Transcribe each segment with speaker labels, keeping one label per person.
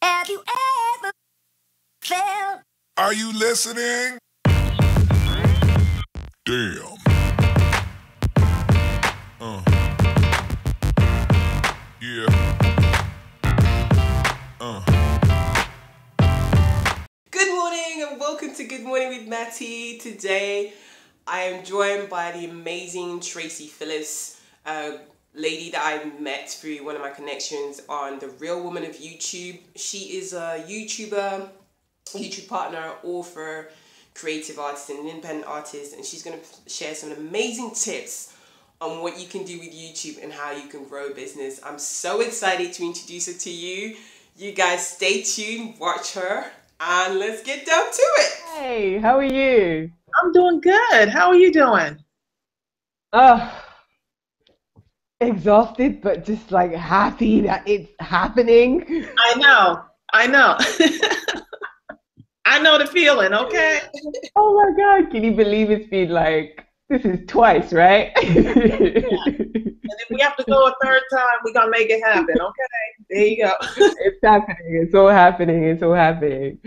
Speaker 1: Have you ever felt?
Speaker 2: Are you listening? Damn. Yeah.
Speaker 3: Good morning and welcome to Good Morning with Matty. Today I am joined by the amazing Tracey Philips, a lady that I met through one of my connections on The Real Woman of YouTube. She is a YouTuber, YouTube partner, author, creative artist and independent artist, and she's going to share some amazing tips on what you can do with YouTube and how you can grow a business. I'm so excited to introduce her to you. You guys stay tuned, watch her, and let's get down to it.
Speaker 4: Hey, how are you?
Speaker 5: I'm doing good. How are you doing?
Speaker 4: Exhausted, but just like happy that it's happening.
Speaker 5: I know. I know the feeling, okay?
Speaker 4: Oh my God, can you believe it's been like, this is twice, right?
Speaker 5: Yeah. And if we have to go a third time, we're going to make it happen, okay? There you go.
Speaker 4: It's happening. It's all happening. It's all happening.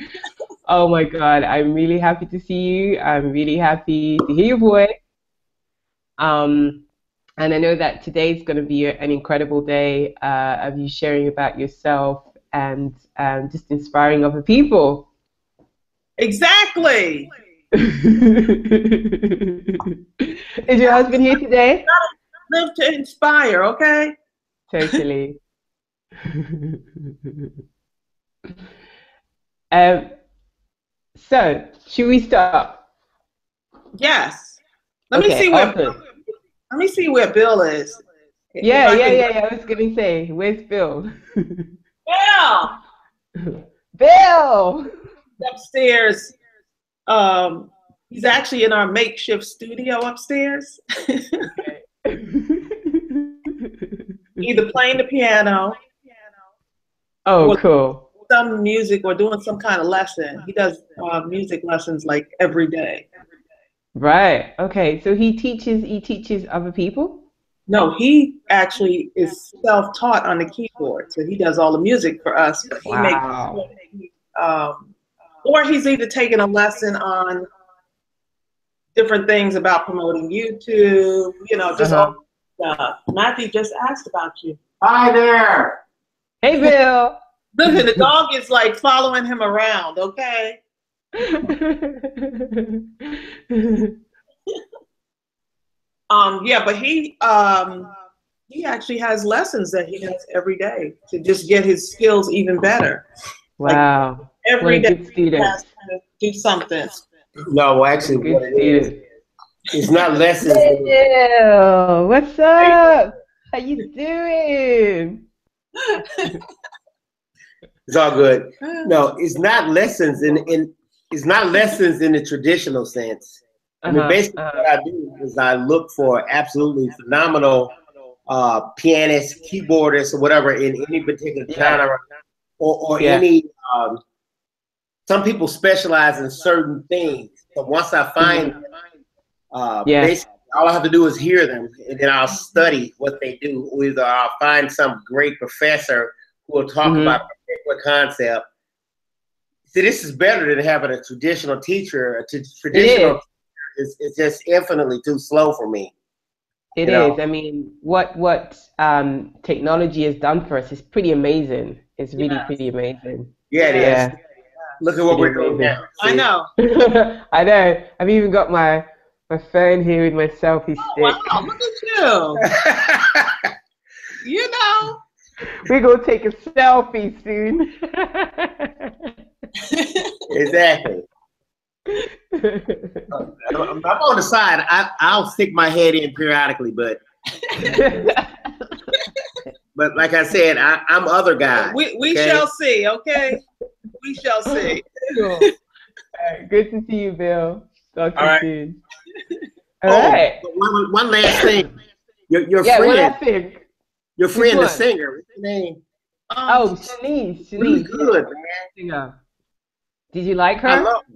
Speaker 4: Oh my God, I'm really happy to see you. I'm really happy to hear your voice. And I know that today's going to be an incredible day of you sharing about yourself and just inspiring other people.
Speaker 5: Exactly.
Speaker 4: Is your husband here today?
Speaker 5: Live to inspire, okay?
Speaker 4: Totally. So, should we start?
Speaker 5: Yes. Let
Speaker 4: Okay,
Speaker 5: me see where Bill is.
Speaker 4: Yeah. I was gonna say, where's Bill?
Speaker 5: Bill!
Speaker 4: Bill!
Speaker 5: Upstairs. He's actually in our makeshift studio upstairs.
Speaker 4: Okay.
Speaker 5: Either playing the piano.
Speaker 4: Oh, cool.
Speaker 5: Some music or doing some kind of lesson. He does music lessons like every day.
Speaker 4: Right. Okay. So he teaches other people?
Speaker 5: No, he actually is self-taught on the keyboard. So he does all the music for us. But he
Speaker 4: Wow.
Speaker 5: or he's either taking a lesson on different things about promoting YouTube, just all stuff. Matthew just asked about you.
Speaker 6: Hi there.
Speaker 4: Hey, Bill.
Speaker 5: Listen, the dog is like following him around, okay? But he actually has lessons that he does every day to just get his skills even better.
Speaker 4: Wow.
Speaker 5: Like every
Speaker 4: what a
Speaker 5: day
Speaker 4: good student.
Speaker 5: he has to do something.
Speaker 6: No, well, actually, what it is, it's not lessons.
Speaker 4: Bill, what's up? How you doing?
Speaker 6: It's all good. No, it's not lessons it's not lessons in the traditional sense. I mean, basically, what I do is I look for absolutely phenomenal pianists, keyboardists, or whatever in any particular genre, or any. Some people specialize in certain things. So once I find them, basically all I have to do is hear them, and then I'll study what they do. Either I'll find some great professor who will talk about a particular concept. See, this is better than having a traditional teacher. A traditional is just infinitely too slow for me.
Speaker 4: It is. I mean, what technology has done for us is pretty amazing. It's really pretty amazing.
Speaker 6: Yeah, it is. Look at what we're doing now.
Speaker 5: I know.
Speaker 4: I know. I've even got my phone here with my selfie stick.
Speaker 5: Wow, look at you. You know.
Speaker 4: We're going to take a selfie soon.
Speaker 6: Exactly. I'm on the side. I'll stick my head in periodically, but like I said, I'm other guy.
Speaker 5: We shall see, okay? We shall see.
Speaker 4: Cool. All right, good to see you, Bill. Talk to you soon. All right.
Speaker 6: One last thing. Your
Speaker 4: friend.
Speaker 6: One last thing. Your friend, the singer. What's her name?
Speaker 4: Shanice.
Speaker 6: Really good, man.
Speaker 4: Singer. Did you like her?
Speaker 6: I love her.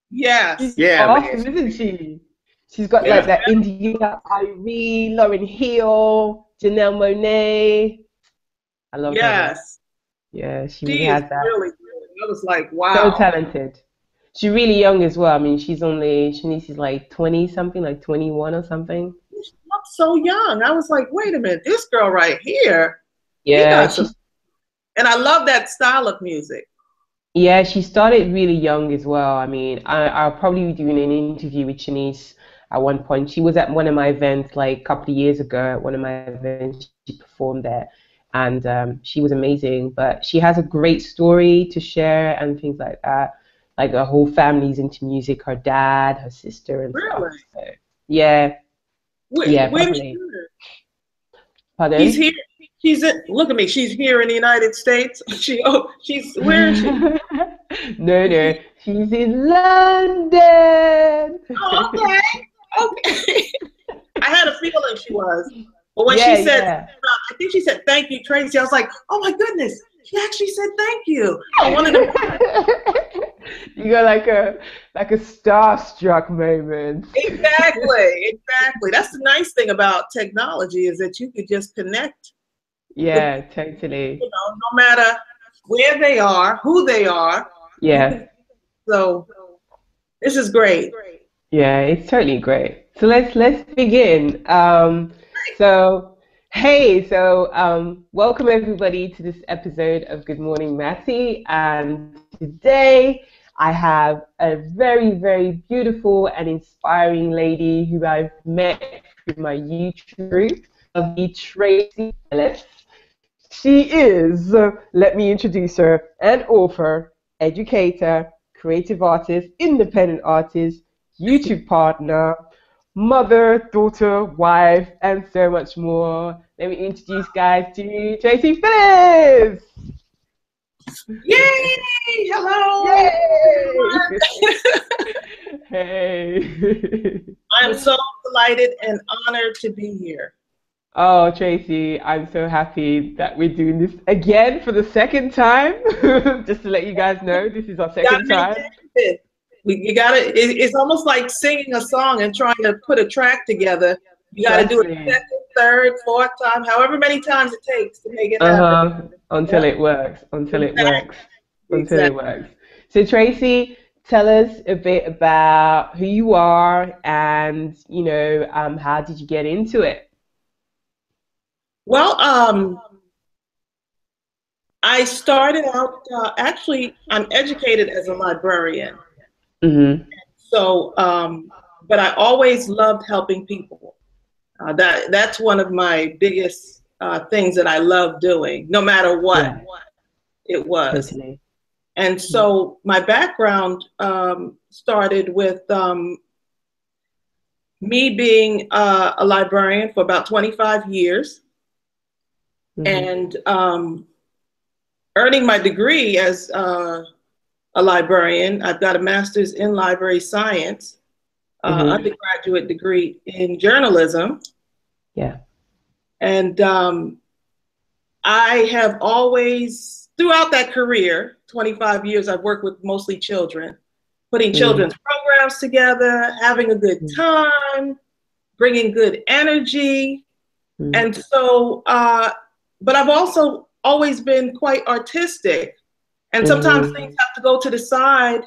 Speaker 5: Yes.
Speaker 4: She's awesome, isn't she? She's got like that India, Irene, Lauryn Hill, Janelle Monáe. I love her. Yeah, she really
Speaker 5: She is
Speaker 4: has that.
Speaker 5: really good. I was like,
Speaker 4: So
Speaker 5: wow.
Speaker 4: talented. She's really young as well. I mean, she's like 20 something, like 21 or something.
Speaker 5: She looks so young. I was like, wait a minute, this girl right here, she
Speaker 4: Yeah,
Speaker 5: got some. And I love that style of music.
Speaker 4: she started really young as well. I mean, I'll probably be doing an interview with Shanice at one point. She was at one of my events like a couple of years ago. At one of my events, she performed there, and she was amazing. But she has a great story to share and things like that. Like her whole family's into music. Her dad, her sister, and stuff.
Speaker 5: Really?
Speaker 4: So yeah, yeah,
Speaker 5: Where did
Speaker 4: definitely.
Speaker 5: you? She's
Speaker 4: Pardon?
Speaker 5: here. She's in, look at me. She's here in the United States. She's where is she?
Speaker 4: No, no, she's in London.
Speaker 5: Oh, okay. Okay. I had a feeling she was. But when she
Speaker 4: Yeah,
Speaker 5: said,
Speaker 4: yeah.
Speaker 5: I think she said, thank you, Tracy, I was like, oh my goodness, she actually said thank you. I wanted to.
Speaker 4: You got like a starstruck moment.
Speaker 5: Exactly, exactly. That's the nice thing about technology is that you could just connect with
Speaker 4: Yeah,
Speaker 5: people,
Speaker 4: totally.
Speaker 5: no matter where they are, who they are. You
Speaker 4: Yeah,
Speaker 5: can, so this is great.
Speaker 4: yeah, it's totally great. So let's begin. So hey, welcome everybody to this episode of Good Morning Matty, and today I have a very, very beautiful and inspiring lady who I've met through my YouTube group of the Tracey Philips. She is, let me introduce her, an author, educator, creative artist, independent artist, YouTube partner, mother, daughter, wife, and so much more. Let me introduce guys to Tracey Phillips.
Speaker 5: Yay! Hello,
Speaker 4: Yay!
Speaker 5: everyone.
Speaker 4: Hey.
Speaker 5: I'm so delighted and honored to be here.
Speaker 4: Oh, Tracy, I'm so happy that we're doing this again for the second time. Just to let you guys know, this is our
Speaker 5: You gotta
Speaker 4: second
Speaker 5: make
Speaker 4: time.
Speaker 5: it happen. You gotta. It's almost like singing a song and trying to put a track together. You gotta
Speaker 4: Trust
Speaker 5: do it
Speaker 4: me.
Speaker 5: second, third, fourth time, however many times it takes to make it happen.
Speaker 4: Uh-huh. Until
Speaker 5: Yep.
Speaker 4: it works. Until it
Speaker 5: Exactly.
Speaker 4: works. Until it
Speaker 5: Exactly.
Speaker 4: works. So Tracy, tell us a bit about who you are and, how did you get into it?
Speaker 5: Well, I started out. Actually, I'm educated as a librarian.
Speaker 4: Mm-hmm.
Speaker 5: So, but I always loved helping people. That's one of my biggest things that I love doing, no matter what
Speaker 4: Yeah,
Speaker 5: it was.
Speaker 4: totally.
Speaker 5: And so my background started with me being a librarian for about 25 years
Speaker 4: Mm-hmm.
Speaker 5: and earning my degree as a librarian. I've got a master's in library science,
Speaker 4: Mm-hmm.
Speaker 5: undergraduate degree in journalism.
Speaker 4: Yeah.
Speaker 5: And I have always, throughout that career, 25 years, I've worked with mostly children, putting
Speaker 4: Mm-hmm.
Speaker 5: children's programs together, having a good time, bringing good energy.
Speaker 4: Mm-hmm.
Speaker 5: And so, but I've also always been quite artistic. And sometimes
Speaker 4: Mm-hmm.
Speaker 5: things have to go to the side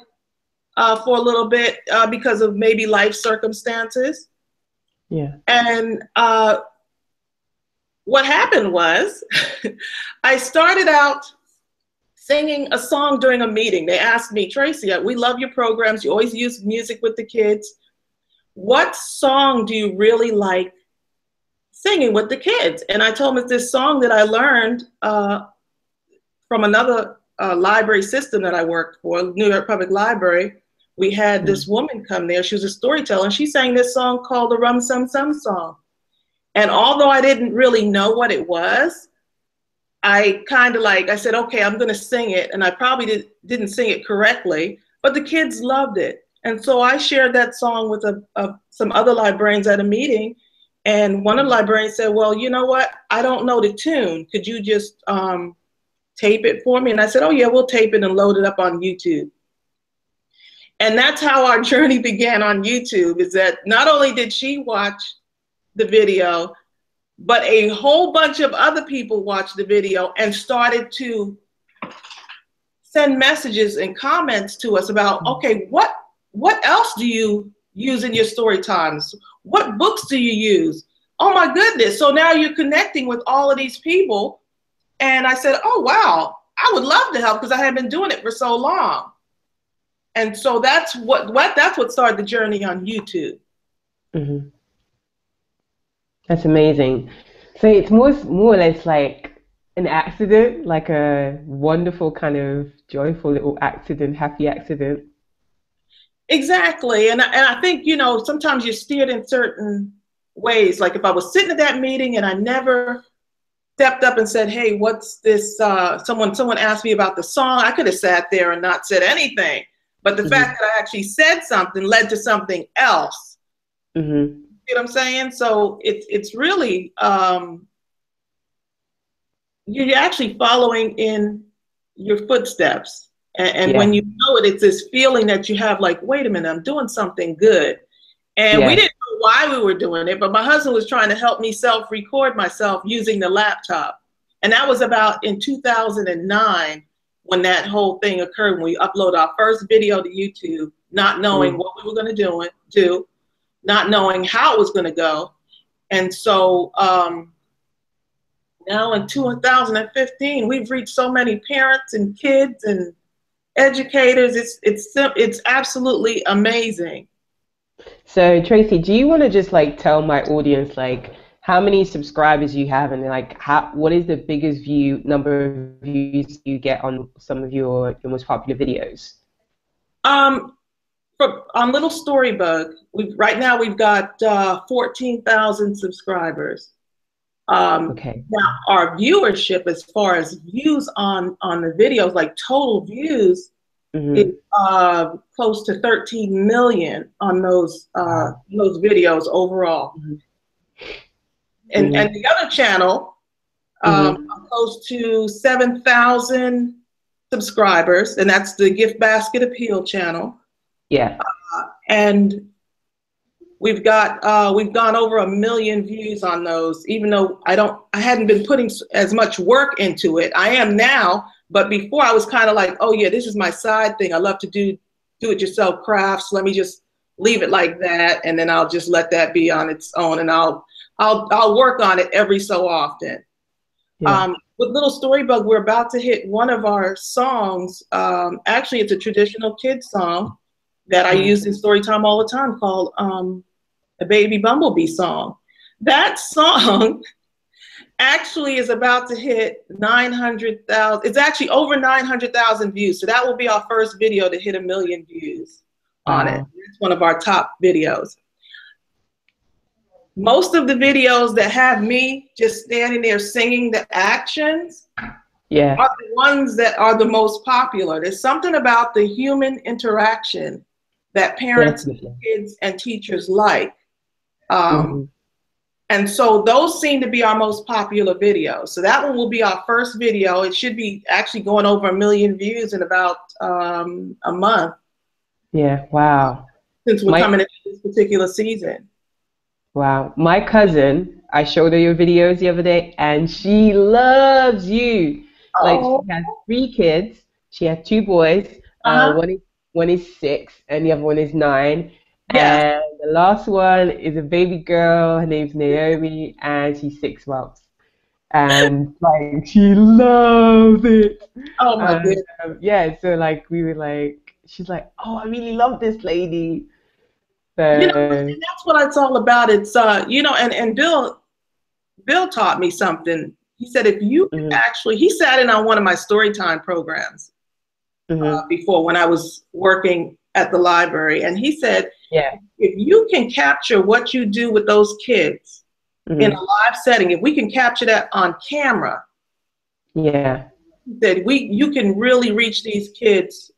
Speaker 5: for a little bit because of maybe life circumstances.
Speaker 4: Yeah.
Speaker 5: And what happened was I started out singing a song during a meeting. They asked me, Tracy, we love your programs. You always use music with the kids. What song do you really like singing with the kids? And I told them it's this song that I learned from another library system that I worked for, New York Public Library. We had this woman come there. She was a storyteller, and she sang this song called the Rum Sum Sum Song. And although I didn't really know what it was, I kind of I said, okay, I'm going to sing it. And I probably didn't sing it correctly, but the kids loved it. And so I shared that song with some other librarians at a meeting. And one of the librarians said, well, you know what? I don't know the tune. Could you just tape it for me? And I said, oh, yeah, we'll tape it and load it up on YouTube. And that's how our journey began on YouTube, is that not only did she watch the video, but a whole bunch of other people watched the video and started to send messages and comments to us about, okay, what else do you use in your story times? What books do you use? Oh my goodness. So now you're connecting with all of these people. And I said, oh, wow, I would love to help because I have been doing it for so long. And so that's what started the journey on YouTube.
Speaker 4: Mm-hmm. That's amazing. So it's more or less like an accident, like a wonderful kind of joyful little accident, happy accident.
Speaker 5: Exactly. And I think, you know, sometimes you're steered in certain ways. Like if I was sitting at that meeting and I never stepped up and said, hey, what's this? Someone asked me about the song. I could have sat there and not said anything. But the fact that I actually said something led to something else.
Speaker 4: Mm-hmm.
Speaker 5: You know what I'm saying? So it's really, you're actually following in your footsteps. And when you know it, it's this feeling that you have like, wait a minute, I'm doing something good. And we didn't know why we were doing it, but my husband was trying to help me self-record myself using the laptop. And that was about in 2009 when that whole thing occurred, when we uploaded our first video to YouTube, not knowing what we were going to do, not knowing how it was going to go. And so now in 2015, we've reached so many parents and kids and educators. It's absolutely amazing.
Speaker 4: So Tracey, do you want to just like tell my audience like how many subscribers you have and like what is the biggest number of views you get on some of your most popular videos?
Speaker 5: On Little Storybug, right now we've got 14,000 subscribers.
Speaker 4: Okay.
Speaker 5: Now our viewership, as far as views on the videos, like total views, is close to 13 million on those videos overall. And the other channel, close to 7,000 subscribers, and that's the Gift Basket Appeal channel. Yeah. And we've gone over 1 million views on those, even though I hadn't been putting as much work into it. I am now, but before I was kind of like, oh yeah, this is my side thing. I love to do it yourself crafts. Let me just leave it like that, and then I'll just let that be on its own, and I'll work on it every so often. Yeah. With Little Storybug, we're about to hit one of our songs. Actually, it's a traditional kids song that I use in story time all the time, called a Baby Bumblebee song. That song actually is about to hit 900,000. It's actually over 900,000 views. So that will be our first video to hit 1 million views on it. It's one of our top videos. Most of the videos that have me just standing there singing the actions are the ones that are the most popular. There's something about the human interaction that parents, kids, and teachers like. And so those seem to be our most popular videos. So that one will be our first video. It should be actually going over 1 million views in about a month. Yeah, wow. Since we're coming into this particular season.
Speaker 4: Wow. My cousin, I showed her your videos the other day, and she loves you. Like, she has 3 kids. She has 2 boys. One is 6, and the other one is 9. Yeah. And the last one is a baby girl. Her name's Naomi, and she's 6 months. And like, she loves it.
Speaker 5: Oh my goodness.
Speaker 4: Yeah. So like, we were like, she's like, oh, I really love this lady. So,
Speaker 5: you know, and that's what it's all about. It's you know, and Bill taught me something. He said, if you actually, he sat in on one of my storytime programs before when I was working at the library, and he said, if you can capture what you do with those kids in a live setting, if we can capture that on camera, that you can really reach these kids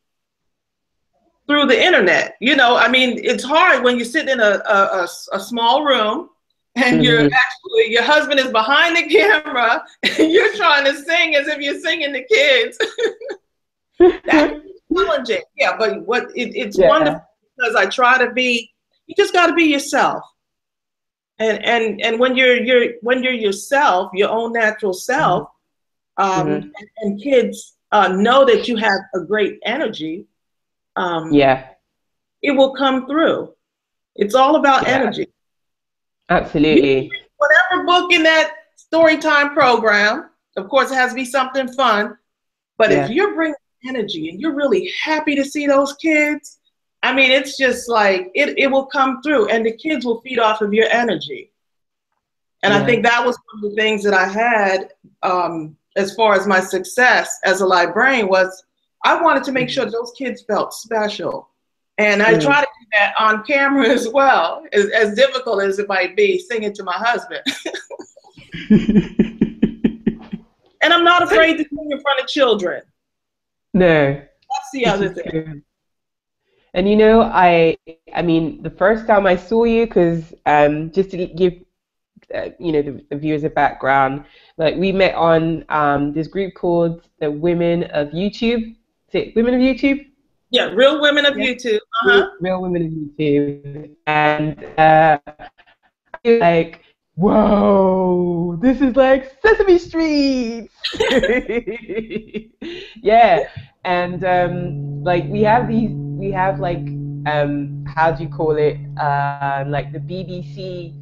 Speaker 5: through the internet. You know, I mean, it's hard when you're sitting in a small room and you're actually, your husband is behind the camera and you're trying to sing as if you're singing to kids. That's challenging. Yeah, but it's wonderful because I try to be, you just got to be yourself. And when you're yourself, your own natural self, and kids know that you have a great energy,
Speaker 4: Yeah.
Speaker 5: it will come through. It's all about
Speaker 4: Yeah.
Speaker 5: energy. You can
Speaker 4: Absolutely.
Speaker 5: read whatever book in that story time program. Of course, it has to be something fun. But if
Speaker 4: Yeah.
Speaker 5: you're bringing energy and you're really happy to see those kids, I mean, it's just like it will come through, and the kids will feed off of your energy. And I
Speaker 4: Yeah.
Speaker 5: think that was one of the things that I had as far as my success as a librarian was I wanted to make sure those kids felt special. And I try to do that on camera as well, as difficult as it might be, singing to my husband. And I'm not afraid to sing in front of children.
Speaker 4: No.
Speaker 5: That's the
Speaker 4: This
Speaker 5: other
Speaker 4: is
Speaker 5: thing.
Speaker 4: good. And you know, I mean, the first time I saw you, because just to give you know the viewers a background, like we met on this group called the Women of YouTube. Is it Women of YouTube?
Speaker 5: Yeah, Real Women of
Speaker 4: Yeah.
Speaker 5: YouTube.
Speaker 4: Real Women of YouTube, and I feel like, whoa, this is like Sesame Street. Yeah, and like we have like how do you call it? Like the BBC,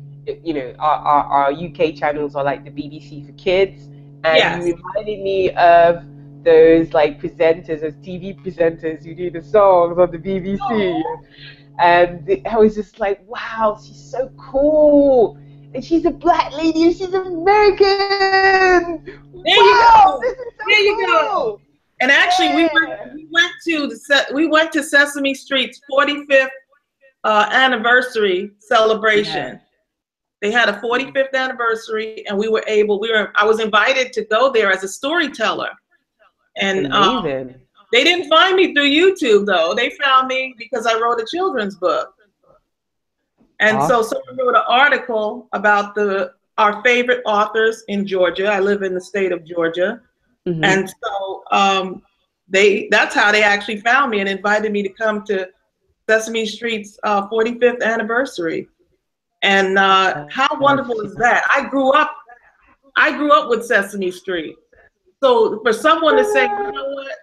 Speaker 4: you know, our UK channels are like the BBC for kids, and
Speaker 5: Yes.
Speaker 4: you reminded me of those like presenters, those TV presenters who do the songs on the BBC. And I was just like, wow, she's so cool. And she's a black lady and she's American.
Speaker 5: There you
Speaker 4: Wow,
Speaker 5: go.
Speaker 4: this is so
Speaker 5: There you
Speaker 4: cool.
Speaker 5: go. And actually,
Speaker 4: Yeah.
Speaker 5: we went to Sesame Street's 45th anniversary celebration.
Speaker 4: Yeah.
Speaker 5: They had a 45th anniversary, and I was invited to go there as a storyteller. And
Speaker 4: Amazing.
Speaker 5: they didn't find me through YouTube, though. They found me because I wrote a children's book. And so
Speaker 4: Awesome.
Speaker 5: someone wrote an article about our favorite authors in Georgia. I live in the state of Georgia.
Speaker 4: Mm-hmm.
Speaker 5: And so that's how they actually found me and invited me to come to Sesame Street's 45th anniversary. And how wonderful is that? I grew up with Sesame Street. So for someone to say, you know what,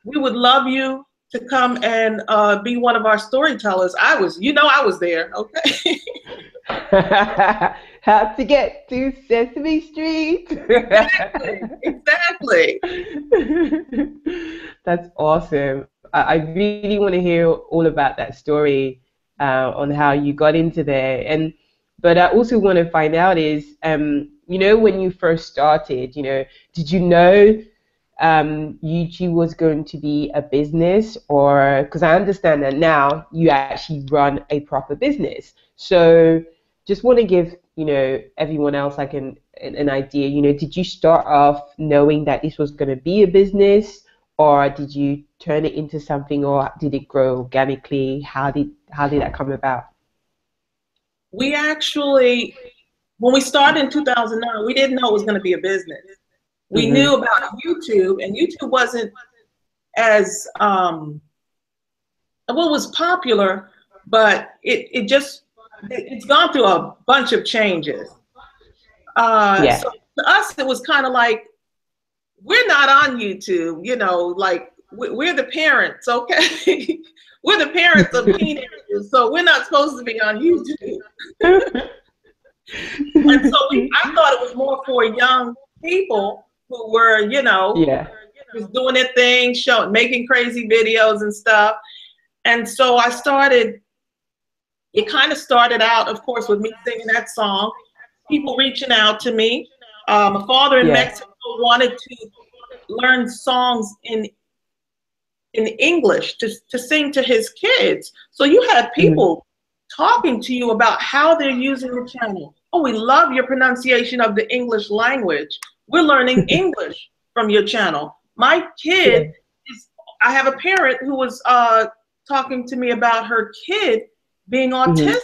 Speaker 5: we would love you to come and be one of our storytellers. I was there, okay?
Speaker 4: How to get to Sesame Street.
Speaker 5: Exactly.
Speaker 4: That's awesome. I really want to hear all about that story on how you got into there. But I also want to find out is, you know, when you first started, you know, did you know YouTube was going to be a business, or because I understand that now you actually run a proper business. So just want to give, you know, everyone else like an idea, you know, did you start off knowing that this was going to be a business, or did you turn it into something, or did it grow organically? How did that come about?
Speaker 5: We actually, when we started in 2009, we didn't know it was going to be a business. We knew about YouTube, and YouTube wasn't as was popular, but it's gone through a bunch of changes. So to us, it was kind of like, we're not on YouTube, you know, like we're the parents, okay? We're the parents of teenagers, so we're not supposed to be on YouTube. And so I thought it was more for young people who were, you know, just doing their thing, making crazy videos and stuff. And so it kind of started out, of course, with me singing that song, people reaching out to me. My father in Mexico wanted to learn songs in English to sing to his kids. So you had people talking to you about how they're using the channel. Oh, we love your pronunciation of the English language. We're learning English from your channel. My kid I have a parent who was talking to me about her kid being autistic,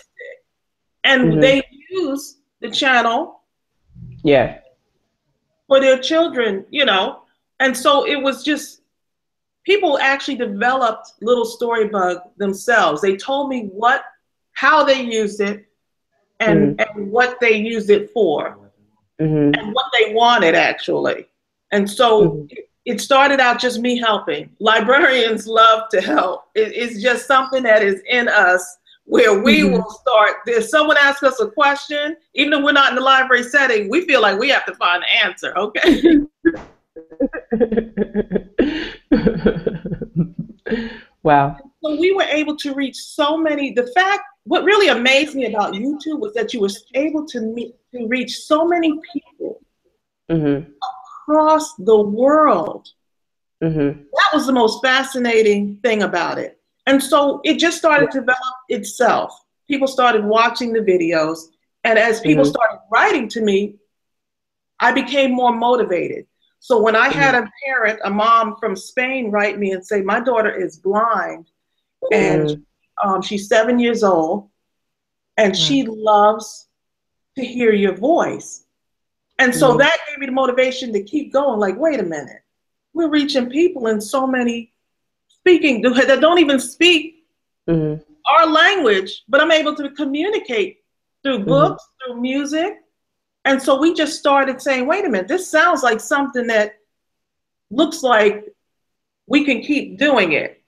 Speaker 5: and they use the channel for their children, you know. And so it was just, people actually developed Little Storybug themselves. They told me how they used it, and what they used it for, and what they wanted actually. And so it started out just me helping. Librarians love to help. It's just something that is in us where we will start. If someone asks us a question, even if we're not in the library setting, we feel like we have to find the answer, okay?
Speaker 4: Wow.
Speaker 5: So we were able to reach so many. What really amazed me about YouTube was that you were able to reach so many people across the world. That was the most fascinating thing about it. And so it just started to develop itself. People started watching the videos. And as people started writing to me, I became more motivated. So when I had a mom from Spain, write me and say, my daughter is blind and she's 7 years old and she loves to hear your voice. And so that gave me the motivation to keep going. Like, wait a minute, we're reaching people in so many that don't even speak our language, but I'm able to communicate through books, through music. And so we just started saying, wait a minute, this sounds like something that looks like we can keep doing it.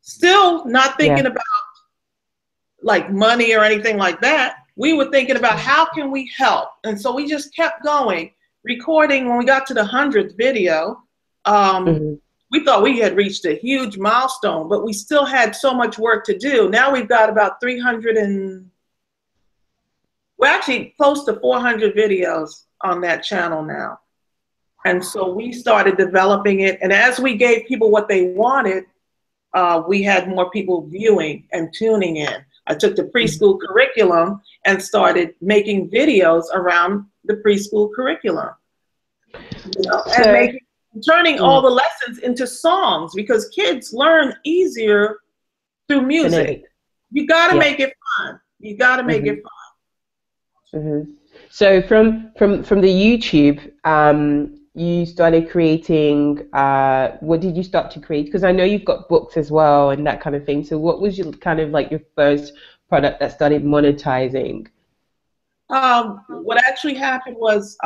Speaker 5: Still not thinking about like money or anything like that. We were thinking about how can we help? And so we just kept going, recording. When we got to the 100th video, we thought we had reached a huge milestone, but we still had so much work to do. Now we've got about 300 and we're actually close to 400 videos on that channel now. And so we started developing it. And as we gave people what they wanted, we had more people viewing and tuning in. I took the preschool curriculum and started making videos around the preschool curriculum. And turning all the lessons into songs, because kids learn easier through music. You got to make it fun. You got to make it fun.
Speaker 4: So from the YouTube, you started creating. What did you start to create? Because I know you've got books as well and that kind of thing. So what was your kind of like your first product that started monetizing?
Speaker 5: What actually happened was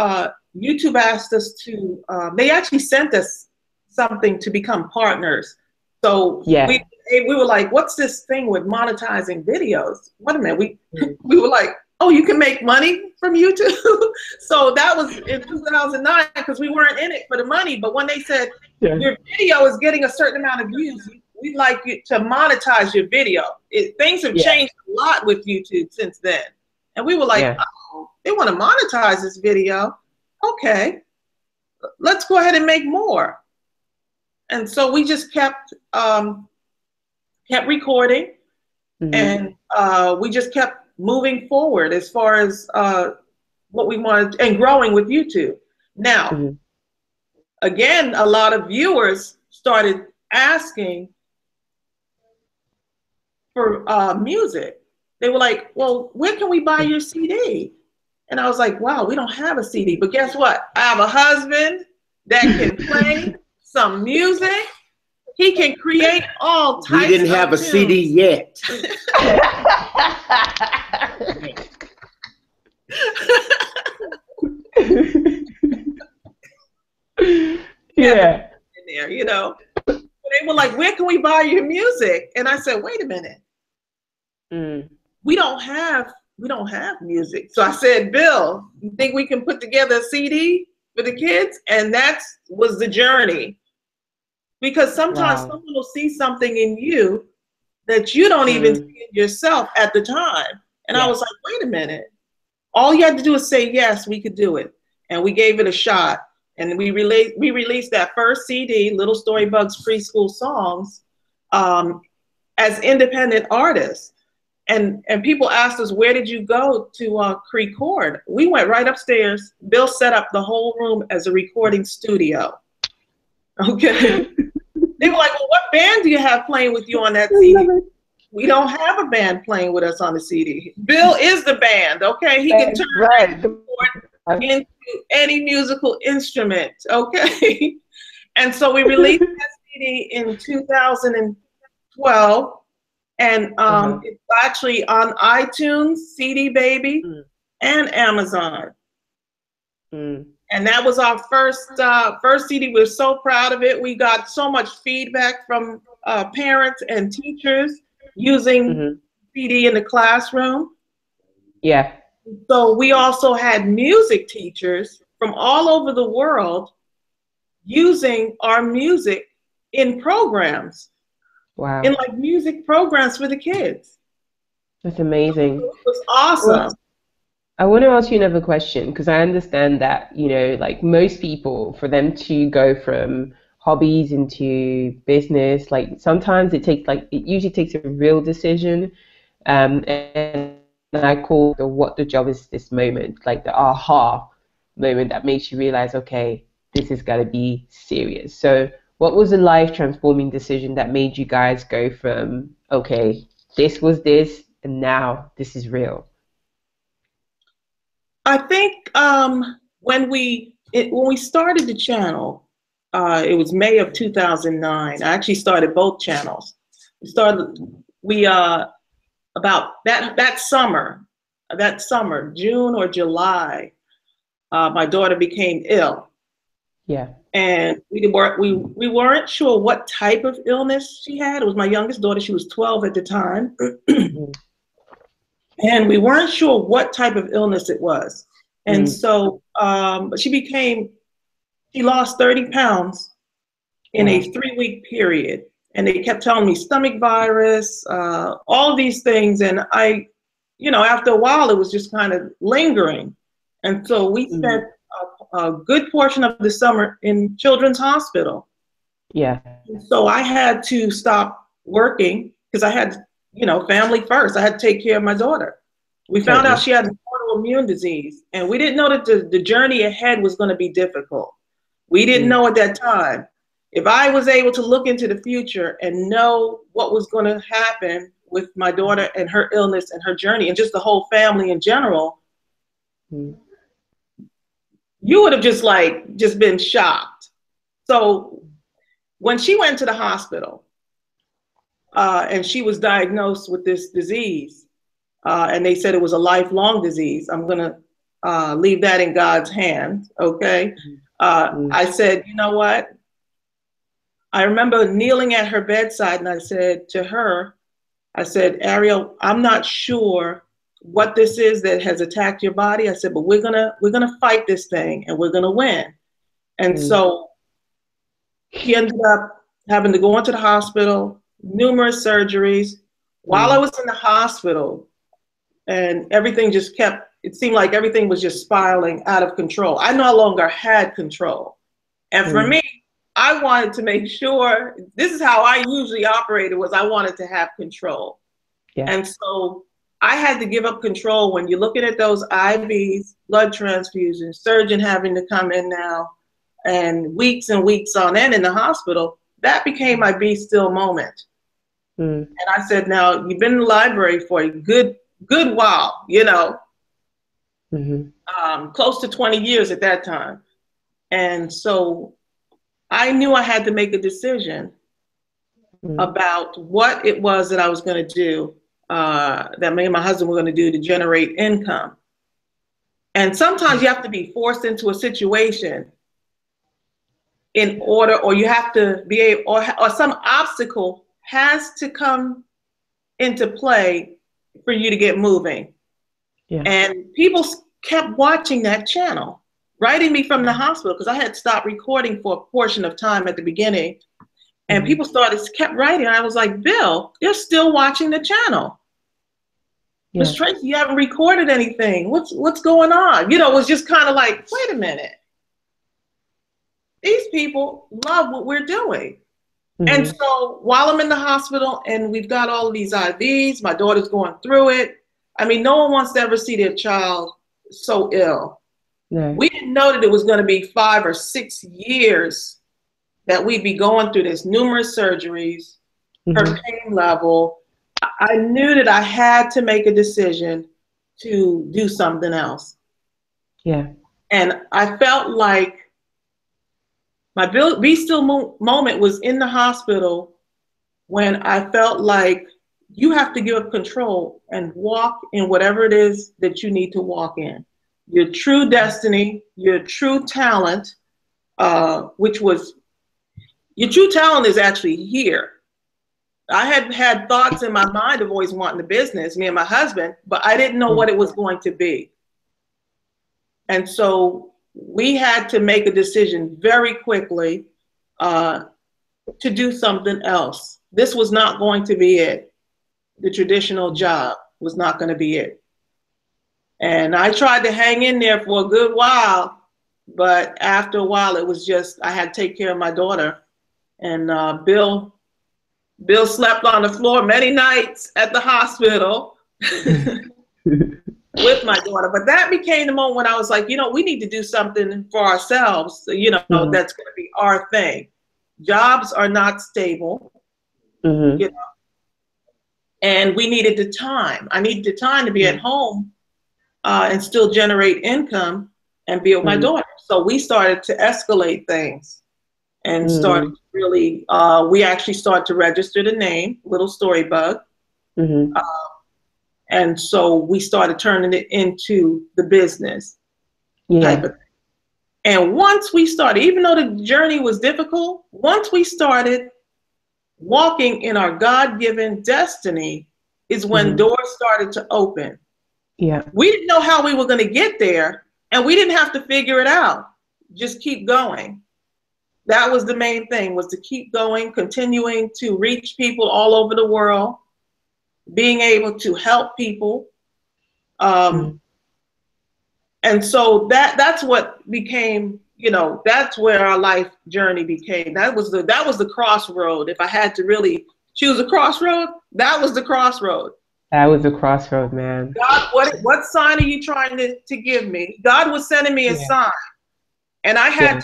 Speaker 5: YouTube asked us to. They actually sent us something to become partners. So we were like, "What's this thing with monetizing videos?" Wait a minute, we were like, "Oh, you can make money from YouTube." So that was in 2009 because we weren't in it for the money. But when they said your video is getting a certain amount of views, we'd like you to monetize your video. Things have changed a lot with YouTube since then. And we were like, oh, they want to monetize this video. Okay, let's go ahead and make more. And so we just kept recording, and we just kept moving forward as far as what we wanted and growing with YouTube. Now, again, a lot of viewers started asking for music. They were like, well, where can we buy your CD? And I was like, wow, we don't have a CD. But guess what? I have a husband that can play some music. He can create all types of
Speaker 6: We didn't have a
Speaker 5: tunes.
Speaker 6: CD yet.
Speaker 4: Yeah.
Speaker 5: In there, you know. They were like, where can we buy your music? And I said, wait a minute. We don't have music. So I said, Bill, you think we can put together a CD for the kids? And that was the journey. Because sometimes someone will see something in you that you don't even see in yourself at the time. And I was like, wait a minute. All you had to do is say, yes, we could do it. And we gave it a shot. And we released that first CD, Little Storybugs Preschool Songs, as independent artists. And people asked us, where did you go to record? We went right upstairs. Bill set up the whole room as a recording studio. Okay. They were like, well, what band do you have playing with you on that CD? We don't have a band playing with us on the CD. Bill is the band, okay? He can turn into any musical instrument, okay? And so we released that CD in 2012. And it's actually on iTunes, CD Baby, and Amazon. And And that was our first CD. We're so proud of it. We got so much feedback from parents and teachers using CD in the classroom.
Speaker 4: Yeah.
Speaker 5: So we also had music teachers from all over the world using our music in programs.
Speaker 4: Wow.
Speaker 5: In like music programs for the kids.
Speaker 4: That's amazing.
Speaker 5: It was awesome.
Speaker 4: I want to ask you another question, because I understand that, you know, like most people, for them to go from hobbies into business, like sometimes it usually takes a real decision. And I call the what the job is this moment, like the aha moment that makes you realize, okay, this is got to be serious. So what was a life transforming decision that made you guys go from, okay, this was this, and now this is real?
Speaker 5: I think when we started the channel, it was May of 2009. I actually started both channels. We about that summer, June or July, my daughter became ill.
Speaker 4: Yeah.
Speaker 5: And we weren't sure what type of illness she had. It was my youngest daughter. She was 12 at the time. And we weren't sure what type of illness it was. And so she lost 30 pounds in a 3-week period. And they kept telling me stomach virus, all these things. And I, after a while, it was just kind of lingering. And so we spent a good portion of the summer in Children's Hospital.
Speaker 4: Yeah.
Speaker 5: So I had to stop working because I had, family first. I had to take care of my daughter. We found out she had an autoimmune disease, and we didn't know that the journey ahead was going to be difficult. We didn't know at that time. If I was able to look into the future and know what was going to happen with my daughter and her illness and her journey and just the whole family in general, you would have just been shocked. So when she went to the hospital and she was diagnosed with this disease, and they said it was a lifelong disease, I'm going to leave that in God's hands, okay? I said, you know what? I remember kneeling at her bedside and I said to her, I said, Ariel, I'm not sure what this is that has attacked your body. I said, but we're gonna fight this thing and we're gonna win. And so she ended up having to go into the hospital, numerous surgeries. While I was in the hospital, and everything just it seemed like everything was just spiraling out of control. I no longer had control. And for me, I wanted to make sure, this is how I usually operated, was I wanted to have control. Yeah. And so I had to give up control. When you're looking at those IVs, blood transfusions, surgeon having to come in now, and weeks on end in the hospital, that became my be still moment. And I said, now you've been in the library for a good while, close to 20 years at that time. And so I knew I had to make a decision about what it was that I was going to do, that me and my husband were going to do to generate income. And sometimes you have to be forced into a situation in order, or you have to be able, or some obstacle has to come into play for you to get moving. Yeah. And people kept watching that channel, writing me from the hospital, because I had stopped recording for a portion of time at the beginning. And people kept writing. I was like, Bill, they're still watching the channel. Yeah. Miss Tracey, you haven't recorded anything. What's going on? It was just kind of like, wait a minute. These people love what we're doing. And so while I'm in the hospital and we've got all of these IVs, my daughter's going through it. I mean, no one wants to ever see their child so ill. No. We didn't know that it was going to be 5 or 6 years that we'd be going through this, numerous surgeries, her pain level. I knew that I had to make a decision to do something else. Yeah. And I felt like my be still moment was in the hospital when I felt like you have to give up control and walk in whatever it is that you need to walk in. your true destiny, your true talent, which was, your true talent is actually here. I had thoughts in my mind of always wanting a business, me and my husband, but I didn't know what it was going to be. And so we had to make a decision very quickly to do something else. This was not going to be it. The traditional job was not going to be it. And I tried to hang in there for a good while, but after a while, it was just, I had to take care of my daughter. And Bill slept on the floor many nights at the hospital with my daughter. But that became the moment when I was like, you know, we need to do something for ourselves, you know, that's going to be our thing. Jobs are not stable, you know, and we needed the time. I needed the time to be at home and still generate income and be with my daughter. So we started to escalate things and started really, we actually started to register the name, Little Storybug. And so we started turning it into the business type of thing. And once we started, even though the journey was difficult, once we started walking in our God-given destiny is when doors started to open. We didn't know how we were going to get there, and we didn't have to figure it out. Just keep going. That was the main thing, was to keep going, continuing to reach people all over the world, being able to help people. And so that's what became, you know, that's where our life journey became. That was the crossroad. If I had to really choose a crossroad, that was the crossroad.
Speaker 4: That was the crossroad, man.
Speaker 5: God, what sign are you trying to give me? God was sending me a sign, and I had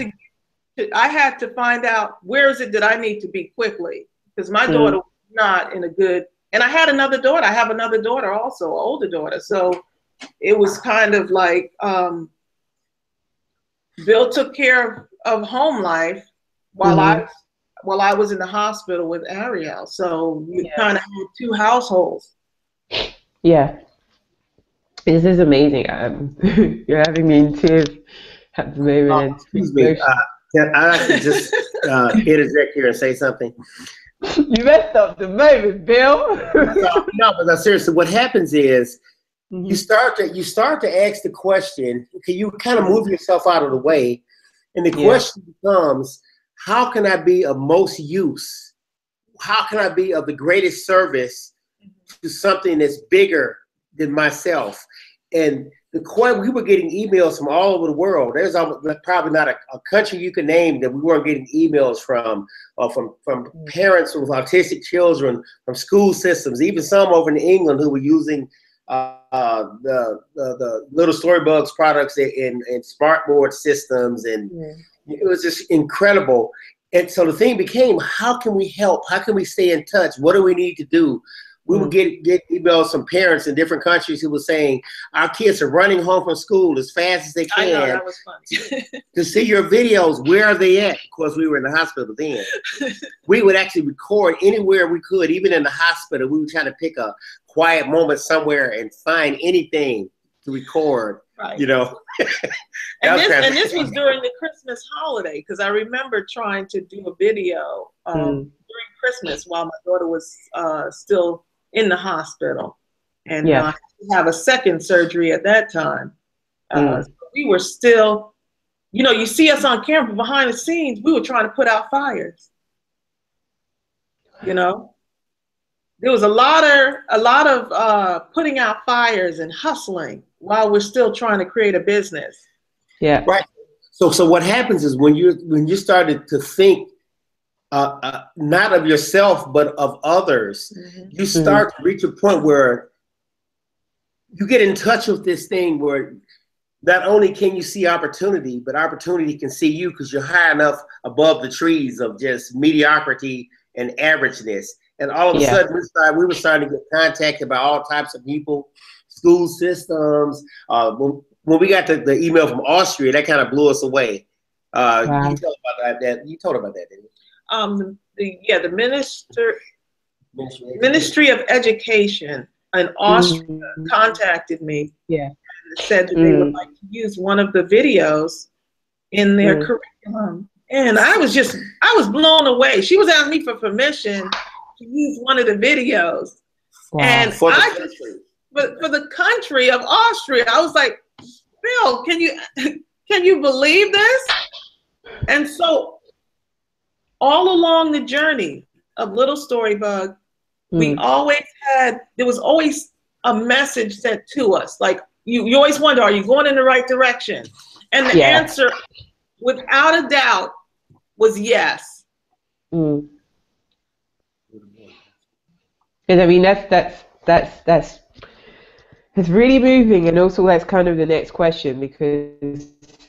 Speaker 5: to find out, where is it that I need to be quickly, because my daughter was not in a good. And I had another daughter. I have another daughter also, an older daughter. So it was kind of like Bill took care of home life while I was in the hospital with Ariel. So we kind of had two households.
Speaker 4: Yeah. This is amazing. You're having me in tears at the moment.
Speaker 6: Excuse me. Can I actually just interject here and say something?
Speaker 4: You messed up the moment, Bill.
Speaker 6: No, but seriously, what happens is you start to ask the question. Okay, you kind of move yourself out of the way, and the question becomes, how can I be of most use? How can I be of the greatest service to something that's bigger than myself? And we were getting emails from all over the world. There's probably not a country you can name that we weren't getting emails from parents with autistic children, from school systems, even some over in England who were using the Little Storybugs products in smartboard systems, and it was just incredible. And so the thing became, how can we help? How can we stay in touch? What do we need to do? We would get emails from parents in different countries who were saying, our kids are running home from school as fast as they can.
Speaker 5: I know, that was funny.
Speaker 6: To see your videos. Where are they at? Of course, we were in the hospital then. We would actually record anywhere we could, even in the hospital. We would try to pick a quiet moment somewhere and find anything to record. Right. You know.
Speaker 5: and this was during the Christmas holiday, because I remember trying to do a video during Christmas while my daughter was still in the hospital, and I have a second surgery at that time. So we were still, you know, you see us on camera behind the scenes, we were trying to put out fires. You know, there was a lot of putting out fires and hustling while we're still trying to create a business.
Speaker 4: Yeah.
Speaker 6: Right. So what happens is when you started to think not of yourself, but of others, you start to reach a point where you get in touch with this thing where not only can you see opportunity, but opportunity can see you, because you're high enough above the trees of just mediocrity and averageness. And all of a sudden, we were starting to get contacted by all types of people, school systems. When we got the email from Austria, that kind of blew us away. You told about that. You told about that, didn't you?
Speaker 5: The Ministry of Education in Austria contacted me.
Speaker 4: Yeah.
Speaker 5: said that they would like to use one of the videos in their curriculum. And I was blown away. She was asking me for permission to use one of the videos.
Speaker 6: Wow.
Speaker 5: And
Speaker 6: For the
Speaker 5: country. For the country of Austria, I was like, Bill, can you believe this? And so all along the journey of Little Storybug, there was always a message sent to us. Like you always wonder, are you going in the right direction? And the answer, without a doubt, was yes.
Speaker 4: Because I mean that's really moving, and also that's kind of the next question, because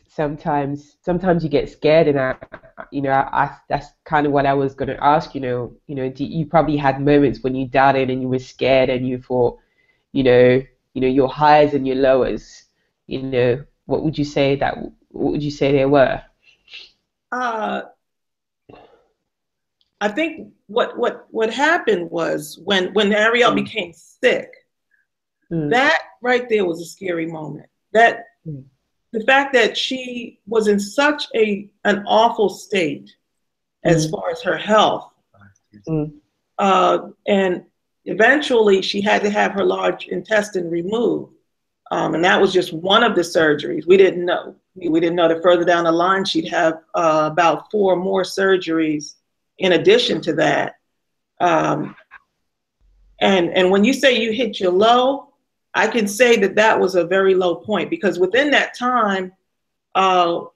Speaker 4: sometimes you get scared, and I that's kind of what I was going to ask. You probably had moments when you doubted and you were scared and you thought, your highs and your lowers. What would you say there were?
Speaker 5: I think what happened was when Ariel became sick, that right there was a scary moment. That the fact that she was in such an awful state as far as her health, and eventually she had to have her large intestine removed, and that was just one of the surgeries. We didn't know that further down the line she'd have about 4 more surgeries in addition to that. And when you say you hit your low, I can say that was a very low point, because within that time,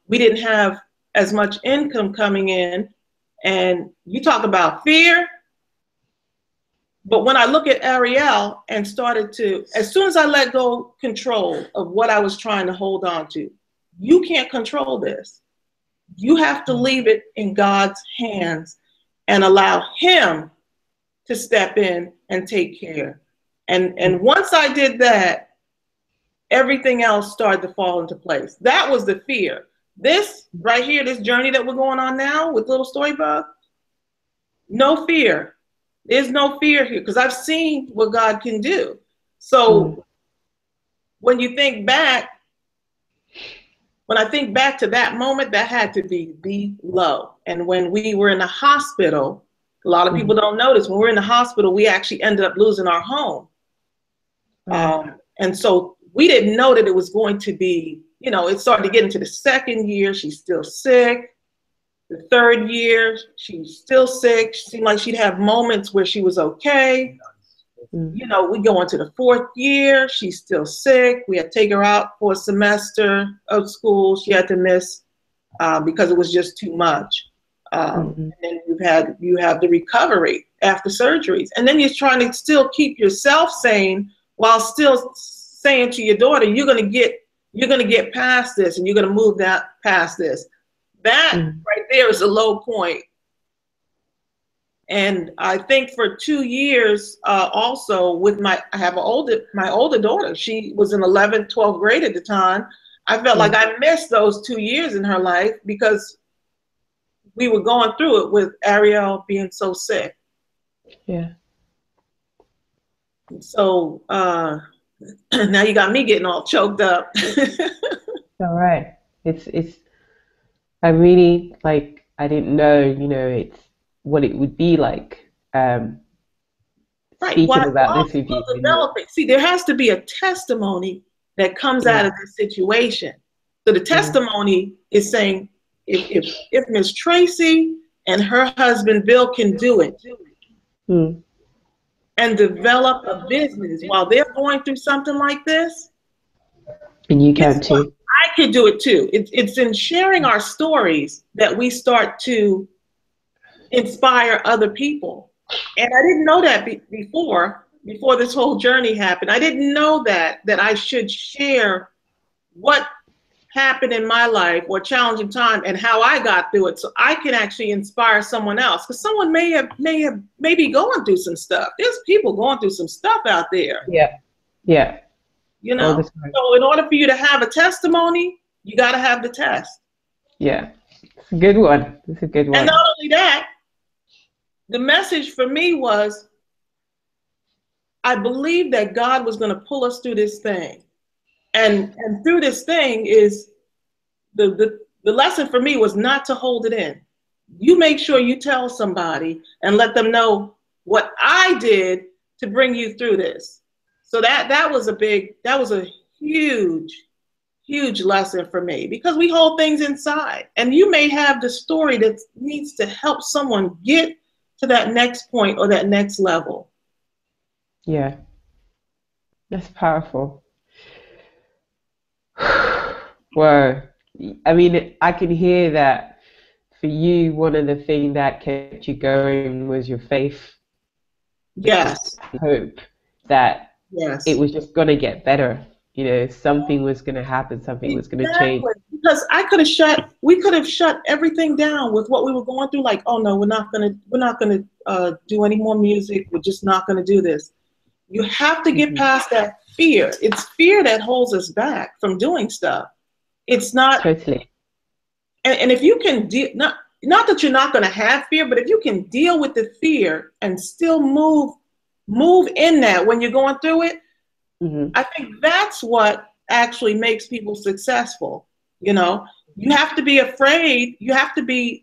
Speaker 5: we didn't have as much income coming in. And you talk about fear. But when I look at Ariel and as soon as I let go control of what I was trying to hold on to, you can't control this. You have to leave it in God's hands and allow Him to step in and take care. And once I did that, everything else started to fall into place. That was the fear. This right here, this journey that we're going on now with Little Storybug, no fear. There's no fear here, because I've seen what God can do. So when I think back to that moment, that had to be the low. And when we were in the hospital, a lot of people don't notice, when we're in the hospital, we actually ended up losing our home. And so we didn't know that it was going to be, it started to get into the 2nd year, she's still sick. The 3rd year, she was still sick. She seemed like she'd have moments where she was okay. We go into the 4th year, she's still sick. We had to take her out for a semester of school. She had to miss because it was just too much. And then you have the recovery after surgeries. And then you're trying to still keep yourself sane while still saying to your daughter, you're gonna get past this, and you're gonna move that past this. That right there is a low point. And I think for 2 years, also with my older daughter, she was in 11th, 12th grade at the time. I felt like I missed those 2 years in her life because we were going through it with Ariel being so sick.
Speaker 4: Yeah.
Speaker 5: So now you got me getting all choked up.
Speaker 4: All right. It's I really, I didn't know, it's what it would be like speaking about this with you.
Speaker 5: Developing. See, there has to be a testimony that comes out of this situation. So the testimony is saying, if Miss Tracey and her husband Bill can do it and develop a business while they're going through something like this,
Speaker 4: and you can too.
Speaker 5: I could do it too. It's in sharing our stories that we start to inspire other people. And I didn't know that before this whole journey happened. I didn't know that I should share what happened in my life or challenging time and how I got through it, so I can actually inspire someone else. Because someone may be going through some stuff. There's people going through some stuff out there.
Speaker 4: Yeah.
Speaker 5: So in order for you to have a testimony, you got to have the test.
Speaker 4: Yeah, it's a good one. It's a good one.
Speaker 5: And not only that, the message for me was, I believe that God was going to pull us through this thing. And through this thing is the lesson for me was not to hold it in. You make sure you tell somebody and let them know what I did to bring you through this. So that was a huge lesson for me, because we hold things inside, and you may have the story that needs to help someone get to that next point or that next level.
Speaker 4: Yeah, that's powerful. Wow. I mean, I can hear that for you, one of the things that kept you going was your faith.
Speaker 5: Yes.
Speaker 4: Hope that
Speaker 5: Yes.
Speaker 4: it was just going to get better. You know, something was going to happen, something was going to change.
Speaker 5: Because we could have shut everything down with what we were going through. Like, oh no, we're not gonna do any more music. We're just not gonna do this. You have to get past that fear. It's fear that holds us back from doing stuff. It's not
Speaker 4: totally.
Speaker 5: And if you can not that you're not going to have fear, but if you can deal with the fear and still move in that when you're going through it, I think that's what actually makes people successful. You know, you have to be afraid. You have to be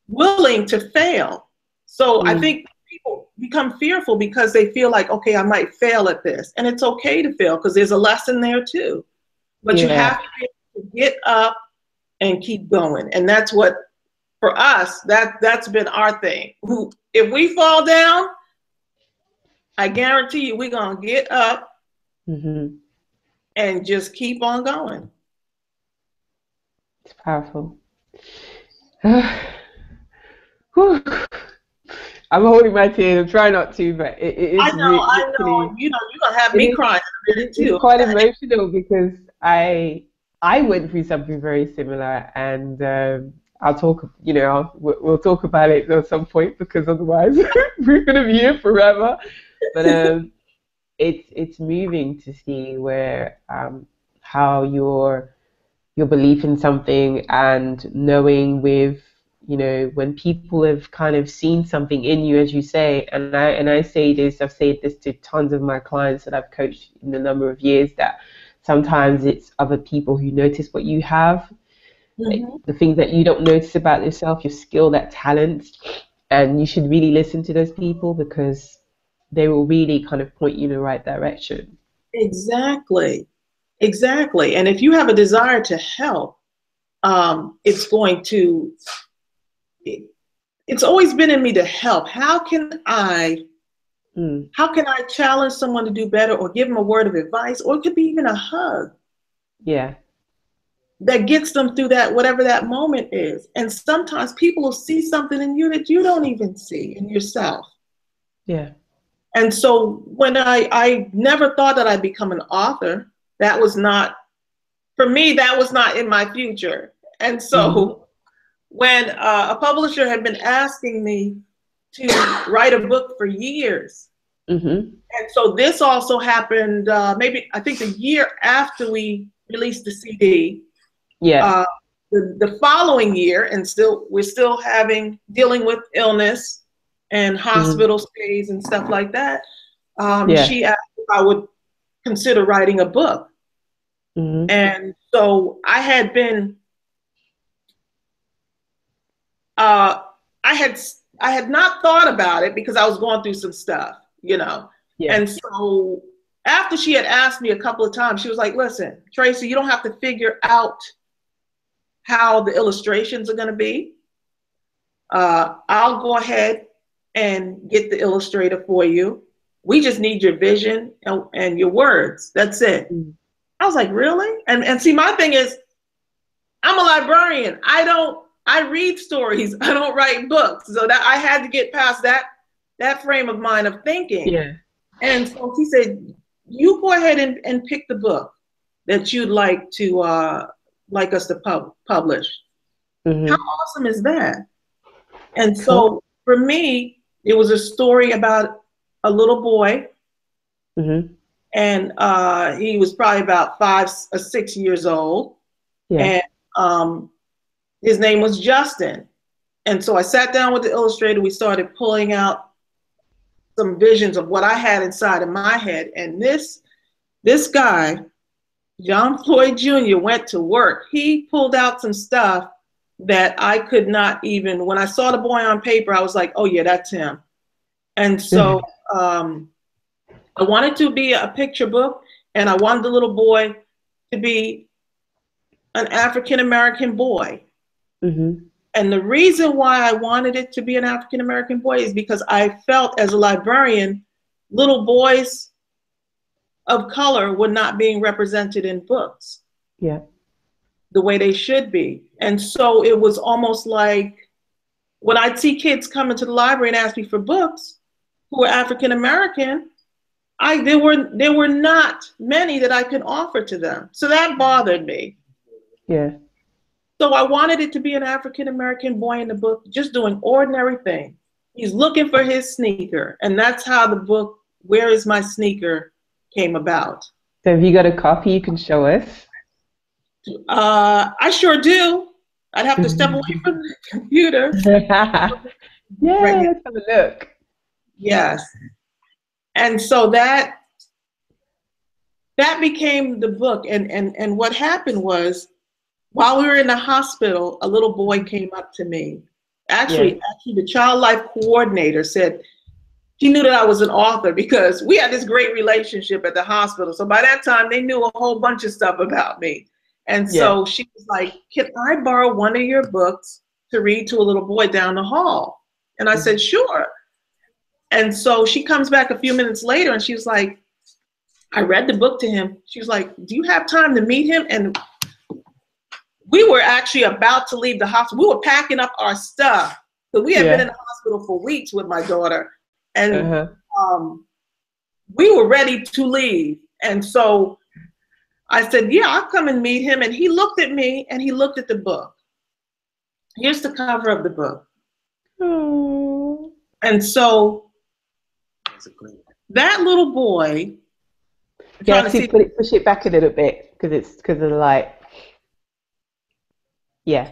Speaker 5: willing to fail. So I think people become fearful because they feel like, okay, I might fail at this. And it's okay to fail because there's a lesson there too. But you have to be able to get up and keep going. And that's what, for us, that's been our thing. If we fall down, I guarantee you we're going to get up and just keep on going.
Speaker 4: It's powerful. I'm holding my tears. I'm trying not to, but it is.
Speaker 5: I know. You know, you're going to have me crying in a minute too.
Speaker 4: It's quite emotional because I went through something very similar, and I'll talk. You know, we'll talk about it at some point because otherwise we're gonna be here forever. But it's moving to see where how your belief in something and knowing with, you know, when people have kind of seen something in you, as you say, and I say this, I've said this to tons of my clients that I've coached in a number of years, that sometimes it's other people who notice what you have, like the things that you don't notice about yourself, your skill, that talent, and you should really listen to those people because they will really kind of point you in the right direction.
Speaker 5: Exactly. And if you have a desire to help, it's always been in me to help. How can I challenge someone to do better, or give them a word of advice, or it could be even a hug? Yeah. That gets them through that, whatever that moment is. And sometimes people will see something in you that you don't even see in yourself. Yeah. And so when I never thought that I'd become an author, that was not, for me, that was not in my future. And so when a publisher had been asking me to write a book for years, and so this also happened maybe, I think, the year after we released the CD. Yeah. The following year, and we're still dealing with illness and hospital stays and stuff like that. She asked if I would consider writing a book. And so I had been, I had not thought about it because I was going through some stuff, you know. Yeah. And so after she had asked me a couple of times, she was like, listen, Tracey, you don't have to figure out how the illustrations are going to be. I'll go ahead and get the illustrator for you. We just need your vision and your words. That's it. I was like, really? And see, my thing is, I'm a librarian. I read stories. I don't write books. So that I had to get past that frame of mind of thinking. Yeah. And so she said, you go ahead and pick the book that you'd like us to publish. How awesome is that? And so for me, it was a story about a little boy. And he was probably about 5 or 6 years old. Yeah. And his name was Justin. And so I sat down with the illustrator. We started pulling out some visions of what I had inside of my head. And this guy John Floyd Jr. went to work. He pulled out some stuff that I could not even, when I saw the boy on paper, I was like, oh yeah, that's him. And so I wanted to be a picture book, and I wanted the little boy to be an African-American boy. Mm-hmm. And the reason why I wanted it to be an African-American boy is because I felt as a librarian, little boys of color were not being represented in books. Yeah. The way they should be. And so it was almost like when I'd see kids come into the library and ask me for books who were African-American, there were not many that I could offer to them. So that bothered me. Yeah. So I wanted it to be an African-American boy in the book, just doing ordinary things. He's looking for his sneaker. And that's how the book, Where Is My Sneaker, came about.
Speaker 4: So have you got a copy you can show us?
Speaker 5: I sure do. I'd have to step away from the computer.
Speaker 4: Yeah, right, let's have a look.
Speaker 5: Yes. And so that became the book. And what happened was, while we were in the hospital, a little boy came up to me. Actually, the child life coordinator said she knew that I was an author because we had this great relationship at the hospital. So by that time, they knew a whole bunch of stuff about me. And so she was like, can I borrow one of your books to read to a little boy down the hall? And I said, sure. And so she comes back a few minutes later and she was like, I read the book to him. She was like, do you have time to meet him? And we were actually about to leave the hospital. We were packing up our stuff. So we had been in the hospital for weeks with my daughter. And we were ready to leave. And so I said, yeah, I'll come and meet him. And he looked at me and he looked at the book. Here's the cover of the book. Aww. And so that little boy.
Speaker 4: Yeah, push it back a little bit because of the light. Yeah.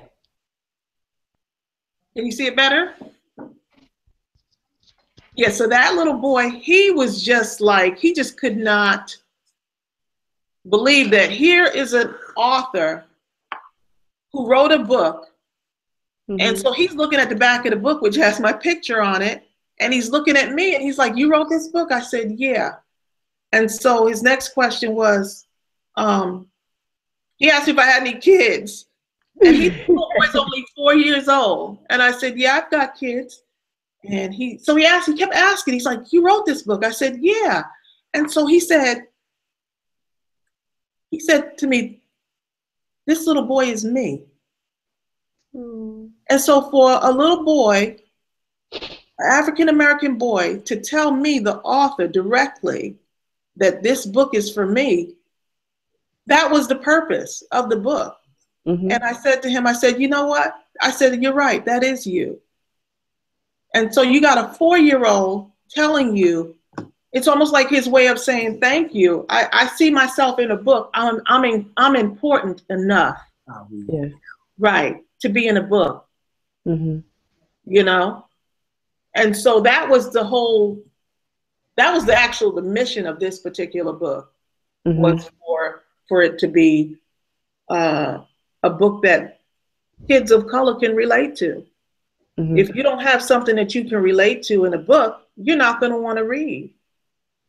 Speaker 5: Can you see it better? Yeah, so that little boy, he was just like, he just could not believe that here is an author who wrote a book. Mm-hmm. And so he's looking at the back of the book, which has my picture on it. And he's looking at me and he's like, you wrote this book? I said, yeah. And so his next question was, he asked me if I had any kids. And he was only 4 years old. And I said, yeah, I've got kids. And he kept asking, he's like, you wrote this book? I said, yeah. And so he said to me, this little boy is me. Mm. And so for a little boy, an African-American boy, to tell me, the author, directly that this book is for me, that was the purpose of the book. Mm-hmm. And I said to him, I said, you know what? I said, you're right, that is you. And so you got a 4-year-old telling you, it's almost like his way of saying thank you. I see myself in a book. I'm important enough, right, to be in a book. Mm-hmm. You know? And so that was the mission of this particular book, mm-hmm. was for it to be a book that kids of color can relate to. Mm-hmm. If you don't have something that you can relate to in a book, you're not going to want to read.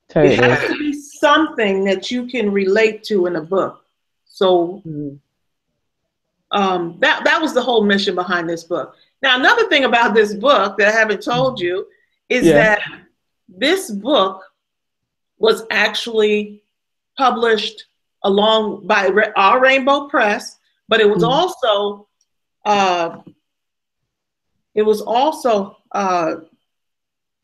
Speaker 5: Totally. It has to be something that you can relate to in a book. So mm-hmm. That was the whole mission behind this book. Now, another thing about this book that I haven't told you is that this book was actually published along by our Rainbow Press, but it was mm-hmm. also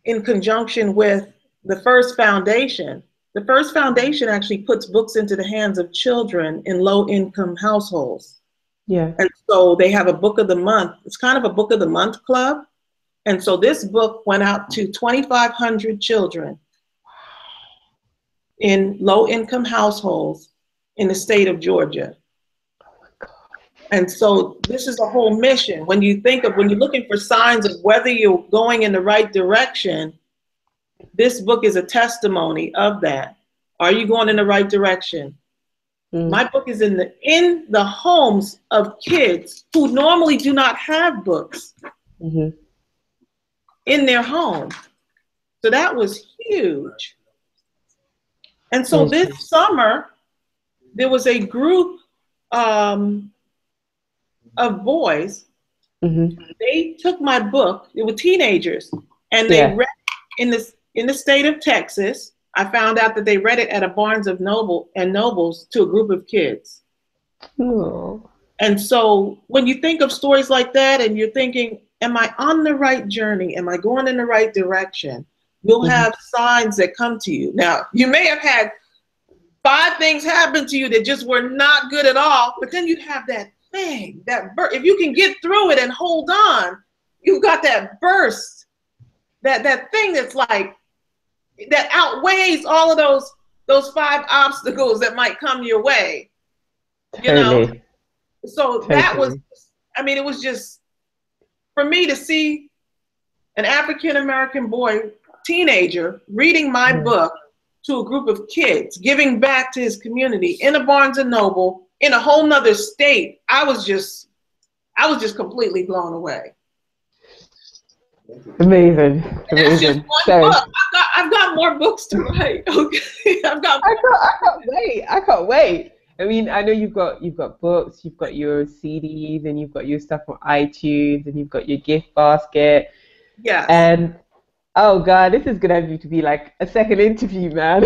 Speaker 5: in conjunction with the First Foundation. The First Foundation actually puts books into the hands of children in low-income households. Yeah. And so they have a book of the month. It's kind of a book of the month club. And so this book went out to 2,500 children in low-income households in the state of Georgia. And so this is the whole mission. When you're looking for signs of whether you're going in the right direction, this book is a testimony of that. Are you going in the right direction? My book is in the homes of kids who normally do not have books in their home. So that was huge. And so this summer, there was a group of boys. They took my book. They were teenagers, and they read it in the state of Texas. I found out that they read it at a Barnes and Nobles to a group of kids.
Speaker 4: Oh.
Speaker 5: And so when you think of stories like that, and you're thinking, am I on the right journey? Am I going in the right direction? You'll have signs that come to you. Now, you may have had 5 things happen to you that just were not good at all, but then you have that thing, if you can get through it and hold on, you've got that burst, that thing that's like, that outweighs all of those 5 obstacles that might come your way, you know? So that was, I mean, it was just, for me to see an African-American boy, teenager, reading my book to a group of kids, giving back to his community in a Barnes and Noble, in a whole nother state, I was just completely blown away.
Speaker 4: Amazing.
Speaker 5: That's just one book. I've got more books to write. Okay, I
Speaker 4: can't wait. I mean, I know you've got books, you've got your CDs, and you've got your stuff on iTunes, and you've got your gift basket.
Speaker 5: Yeah.
Speaker 4: And oh God, this is gonna have to be like a second interview, man,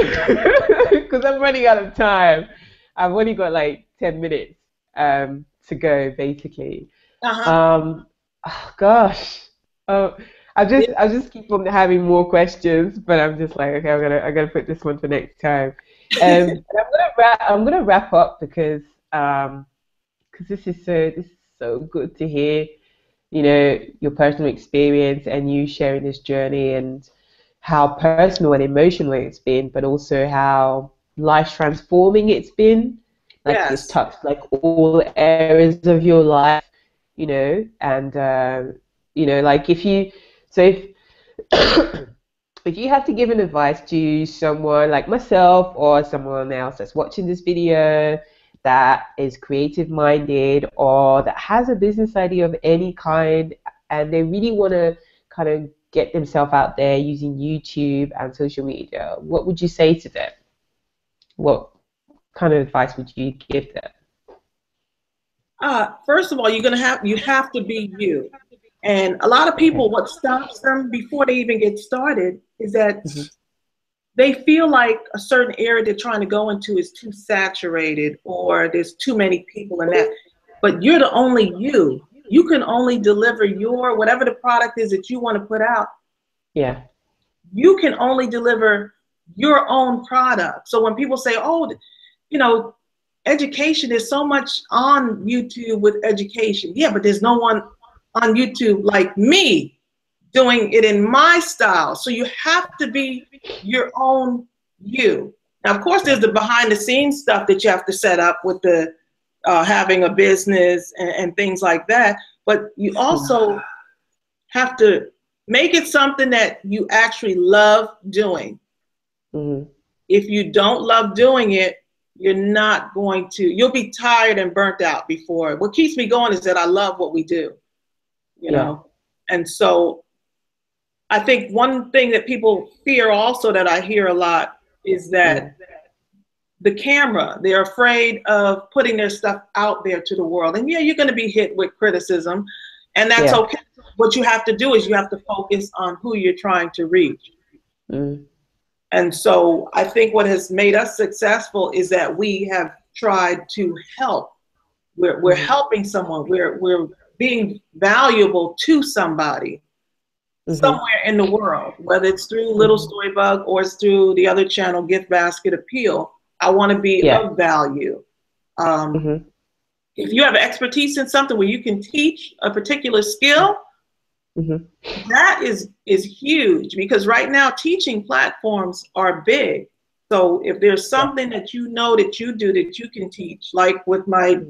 Speaker 4: because I'm running out of time. I've only got like 10 minutes to go, basically. Oh gosh. I just keep on having more questions, but I'm just like, okay, I'm gonna put this one for next time. I'm gonna wrap up because this is so good to hear, you know, your personal experience and you sharing this journey and how personal and emotional it's been, but also how life transforming it's been. Like it's touched like all areas of your life, you know, and you know, like if you have to give an advice to someone like myself or someone else that's watching this video that is creative minded or that has a business idea of any kind and they really want to kind of get themselves out there using YouTube and social media, what would you say to them? What kind of advice would you give them?
Speaker 5: First of all, you have to be you. And a lot of people, what stops them before they even get started is that they feel like a certain area they're trying to go into is too saturated or there's too many people in that. But you're the only you. You can only deliver whatever the product is that you want to put out.
Speaker 4: Yeah.
Speaker 5: You can only deliver your own product. So when people say, oh, you know, education, there's so much on YouTube with education. Yeah, but there's no one on YouTube like me doing it in my style. So you have to be your own you. Now, of course, there's the behind the scenes stuff that you have to set up with the having a business and things like that. But you also have to make it something that you actually love doing. If you don't love doing it, you'll be tired and burnt out before. What keeps me going is that I love what we do, you know? And so I think one thing that people fear also that I hear a lot is that the camera, they're afraid of putting their stuff out there to the world. And yeah, you're going to be hit with criticism and that's okay. What you have to do is you have to focus on who you're trying to reach. And so I think what has made us successful is that we have tried to help. We're helping someone. We're being valuable to somebody somewhere in the world, whether it's through Little Storybug or it's through the other channel, Gift Basket Appeal. I want to be of value. If you have expertise in something where you can teach a particular skill, that is huge, because right now teaching platforms are big. So if there's something that you know that you do that you can teach, like with my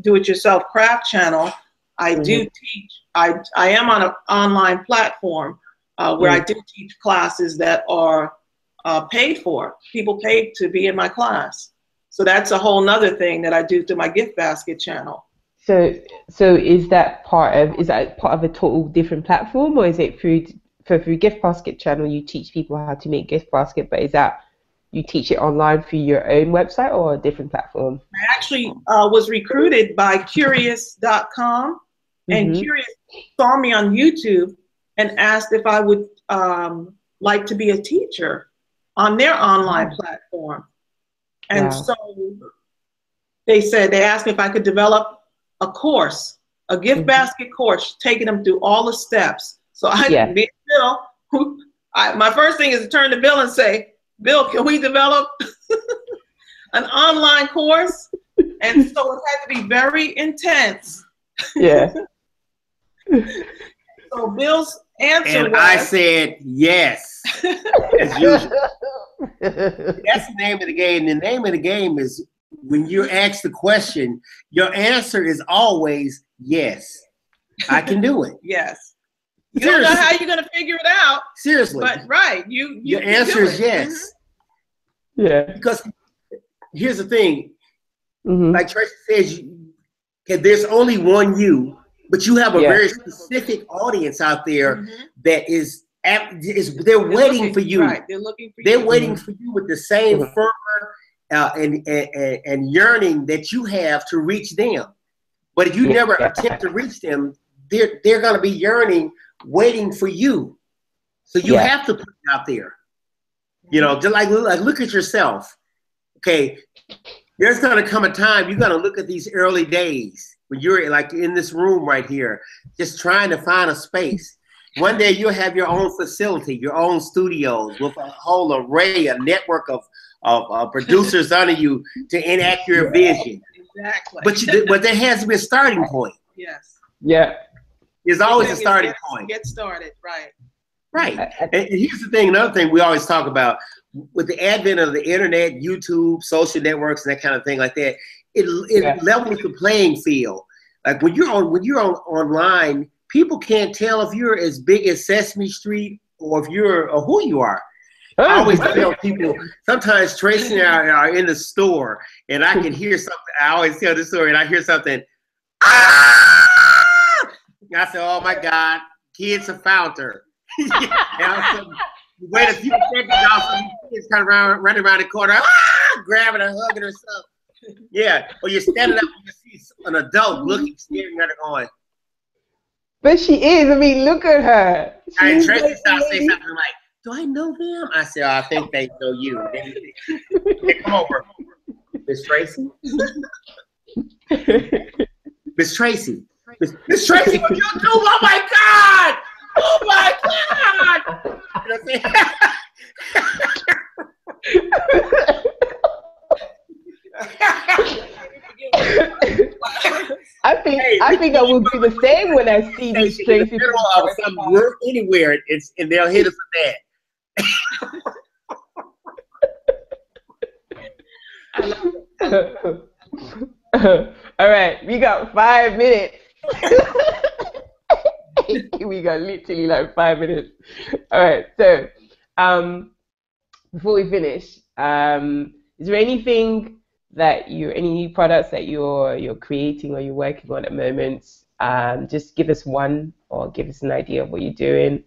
Speaker 5: do-it-yourself craft channel, I do teach. I am on an online platform where I do teach classes that are paid for. People pay to be in my class. So that's a whole nother thing that I do through my gift basket channel.
Speaker 4: So is that part of a total different platform, or is it through gift basket channel you teach people how to make gift basket, but is that you teach it online through your own website or a different platform?
Speaker 5: I actually was recruited by Curious.com, and Curious saw me on YouTube and asked if I would like to be a teacher on their online platform. And so they asked me if I could develop a course, a gift basket course, taking them through all the steps. So my first thing is to turn to Bill and say, Bill, can we develop an online course? And so it had to be very intense.
Speaker 4: Yeah.
Speaker 5: So Bill's answer was,
Speaker 6: I said yes, as usual. That's the name of the game. The name of the game is when you're asked the question, your answer is always yes. I can do it.
Speaker 5: Yes. You don't know how you're going to figure it out.
Speaker 6: Seriously.
Speaker 5: But your
Speaker 6: answer is yes.
Speaker 4: Yeah.
Speaker 6: Because here's the thing. Like Tracey says, there's only one you, but you have a very specific audience out there that they're waiting for you.
Speaker 5: Right. They're looking for you.
Speaker 6: They're waiting for you with the same fervor and yearning that you have to reach them. But if you never attempt to reach them, they're going to be yearning, waiting for you. So you have to put it out there. You know, just like look at yourself. Okay, there's going to come a time you're going to look at these early days when you're like in this room right here, just trying to find a space. One day you'll have your own facility, your own studios with a whole array, a network of producers under you to enact your vision.
Speaker 5: Exactly.
Speaker 6: But there has to be a starting point.
Speaker 5: Yes.
Speaker 4: Yeah.
Speaker 6: There's always a starting point.
Speaker 5: Get started, right.
Speaker 6: Right. And here's the thing, another thing we always talk about, with the advent of the internet, YouTube, social networks, and that kind of thing like that, it levels the playing field. Like when you're online, people can't tell if you're as big as Sesame Street or who you are. I always tell people, sometimes Tracey and I are in the store and I can hear something. I always tell this story and I hear something. I say, oh my God, kids have found her. Wait a few seconds, kids kind of running around the corner, grabbing her, hugging her stuff. Yeah, or you're standing up and you see an adult staring at her going.
Speaker 4: But she is. I mean, look at her.
Speaker 6: And Tracey starts saying something like, do I know them? I said, I think they know you. They come over. Miss Tracey? Miss Tracey. Miss Tracey, what you do? Oh my God! Oh my God! You know what
Speaker 4: I'm saying? I think I will do the same when I see this Tracey.
Speaker 6: We're anywhere, and they'll hit us with
Speaker 4: that. All right, we got 5 minutes. We got literally like 5 minutes. All right, so before we finish, is there anything that any new products that you're creating or you're working on at the moment? Just give us one or give us an idea of what you're doing.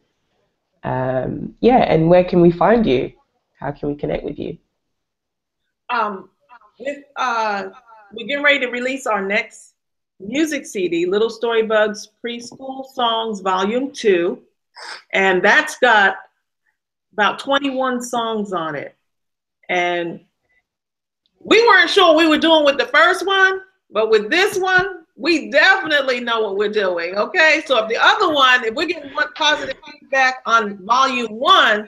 Speaker 4: And where can we find you? How can we connect with you?
Speaker 5: We're getting ready to release our next music CD, Little Storybugs Preschool Songs Volume 2. And that's got about 21 songs on it. And we weren't sure what we were doing with the first one, but with this one, we definitely know what we're doing, okay? So if we're getting positive feedback on Volume 1,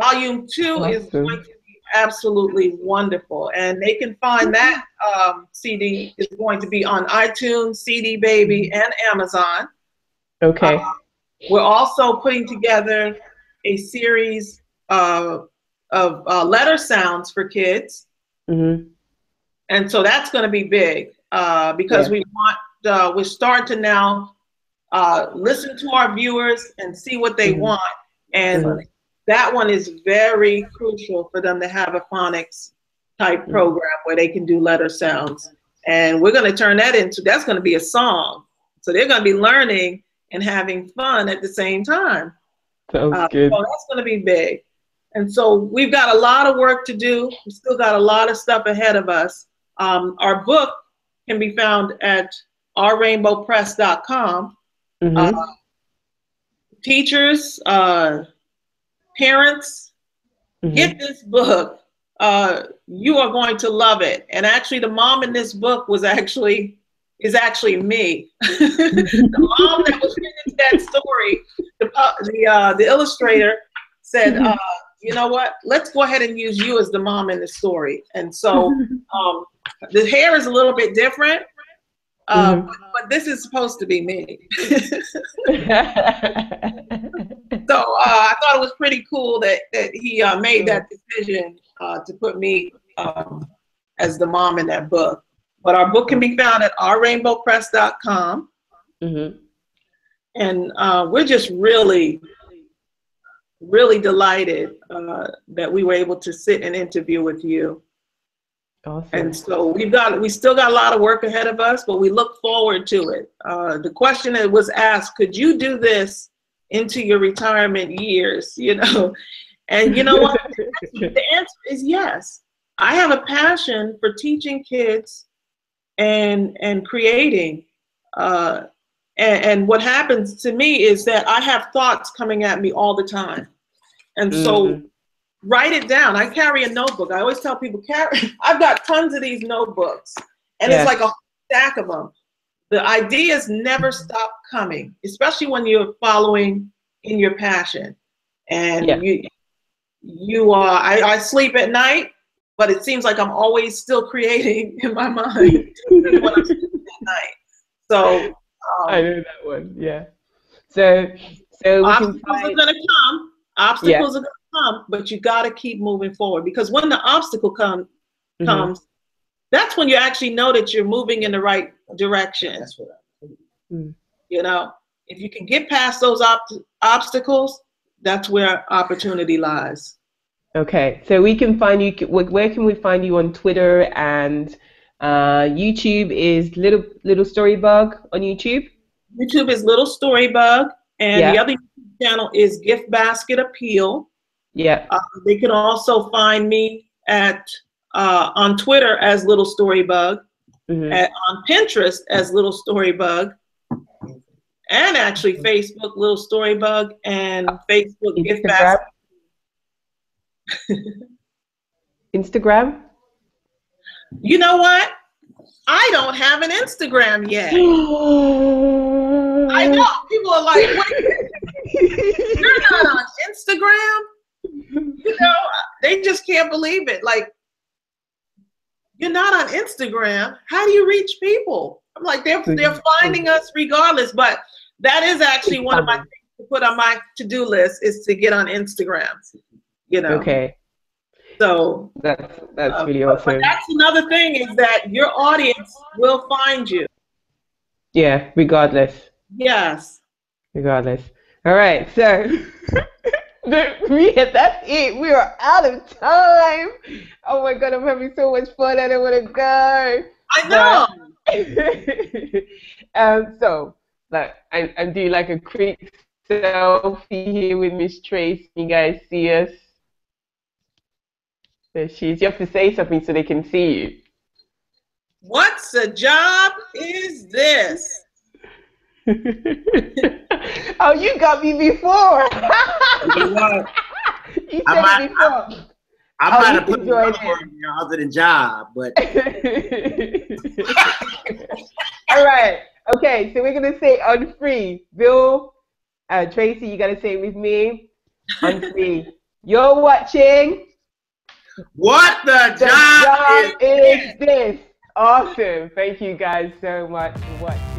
Speaker 5: Volume 2 is going to be absolutely wonderful. And they can find that CD is going to be on iTunes, CD Baby, and Amazon.
Speaker 4: Okay.
Speaker 5: We're also putting together a series of letter sounds for kids. Mm-hmm. And so that's going to be big because we're starting to now listen to our viewers and see what they want. And that one is very crucial for them to have a phonics type program where they can do letter sounds. And we're going to turn that into, that's going to be a song. So they're going to be learning and having fun at the same time.
Speaker 4: Sounds good.
Speaker 5: So that's going to be big. And so we've got a lot of work to do. We still got a lot of stuff ahead of us. Our book can be found at ourrainbowpress.com. Teachers, parents, get this book. You are going to love it. And actually, the mom in this book is actually me. The mom that was in that story, the illustrator said, you know what? Let's go ahead and use you as the mom in the story. And so the hair is a little bit different, but this is supposed to be me. So I thought it was pretty cool that he made that decision to put me as the mom in that book. But our book can be found at ourrainbowpress.com. And we're just really, really delighted that we were able to sit and interview with you.
Speaker 4: Awesome.
Speaker 5: And so we still got a lot of work ahead of us, but we look forward to it. The question that was asked, could you do this into your retirement years, you know? And you know what? The answer is yes. I have a passion for teaching kids and creating. And what happens to me is that I have thoughts coming at me all the time. And so write it down. I carry a notebook. I always tell people, I've got tons of these notebooks, and it's like a stack of them. The ideas never stop coming, especially when you're following in your passion. And I sleep at night, but it seems like I'm always still creating in my mind when I'm sleeping at night. So
Speaker 4: I know that one. Yeah. So
Speaker 5: obstacles are going to come. Obstacles are going to come, but you got to keep moving forward, because when the obstacle comes, that's when you actually know that you're moving in the right direction. That's what you know, if you can get past those obstacles, that's where opportunity lies. Okay,
Speaker 4: so we can find you. Where can we find you on Twitter and YouTube? Is Little Storybug on YouTube?
Speaker 5: YouTube is Little Storybug, and the other channel is Gift Basket Appeal.
Speaker 4: Yeah.
Speaker 5: They can also find me at on Twitter as Little Storybug, on Pinterest as Little Storybug, and actually Facebook Little Storybug, and Facebook Gift Basket.
Speaker 4: Instagram?
Speaker 5: You know what? I don't have an Instagram yet. I know. People are like, wait, you're not on Instagram? You know, they just can't believe it. Like, you're not on Instagram. How do you reach people? I'm like, they're finding us regardless. But that is actually one of my things to put on my to-do list, is to get on Instagram. You know.
Speaker 4: Okay.
Speaker 5: So
Speaker 4: that's really awesome.
Speaker 5: But that's another thing, is that your audience will find you.
Speaker 4: Yeah, regardless.
Speaker 5: Yes.
Speaker 4: Regardless. All right, so that's it. We are out of time. Oh my God, I'm having so much fun. I don't want to go.
Speaker 5: I know.
Speaker 4: So, like, I'm doing like a quick selfie here with Miss Trace. You guys see us? There she is. You have to say something so they can see you.
Speaker 5: What's a job is this?
Speaker 4: Oh, you got me before. You said it before.
Speaker 6: I might have put another word in there other than job, but.
Speaker 4: All right. Okay, so we're going to say on free. Bill, Tracy, you got to say it with me. On free. You're watching.
Speaker 6: What the job
Speaker 4: is this? Awesome. Thank you guys so much for watching.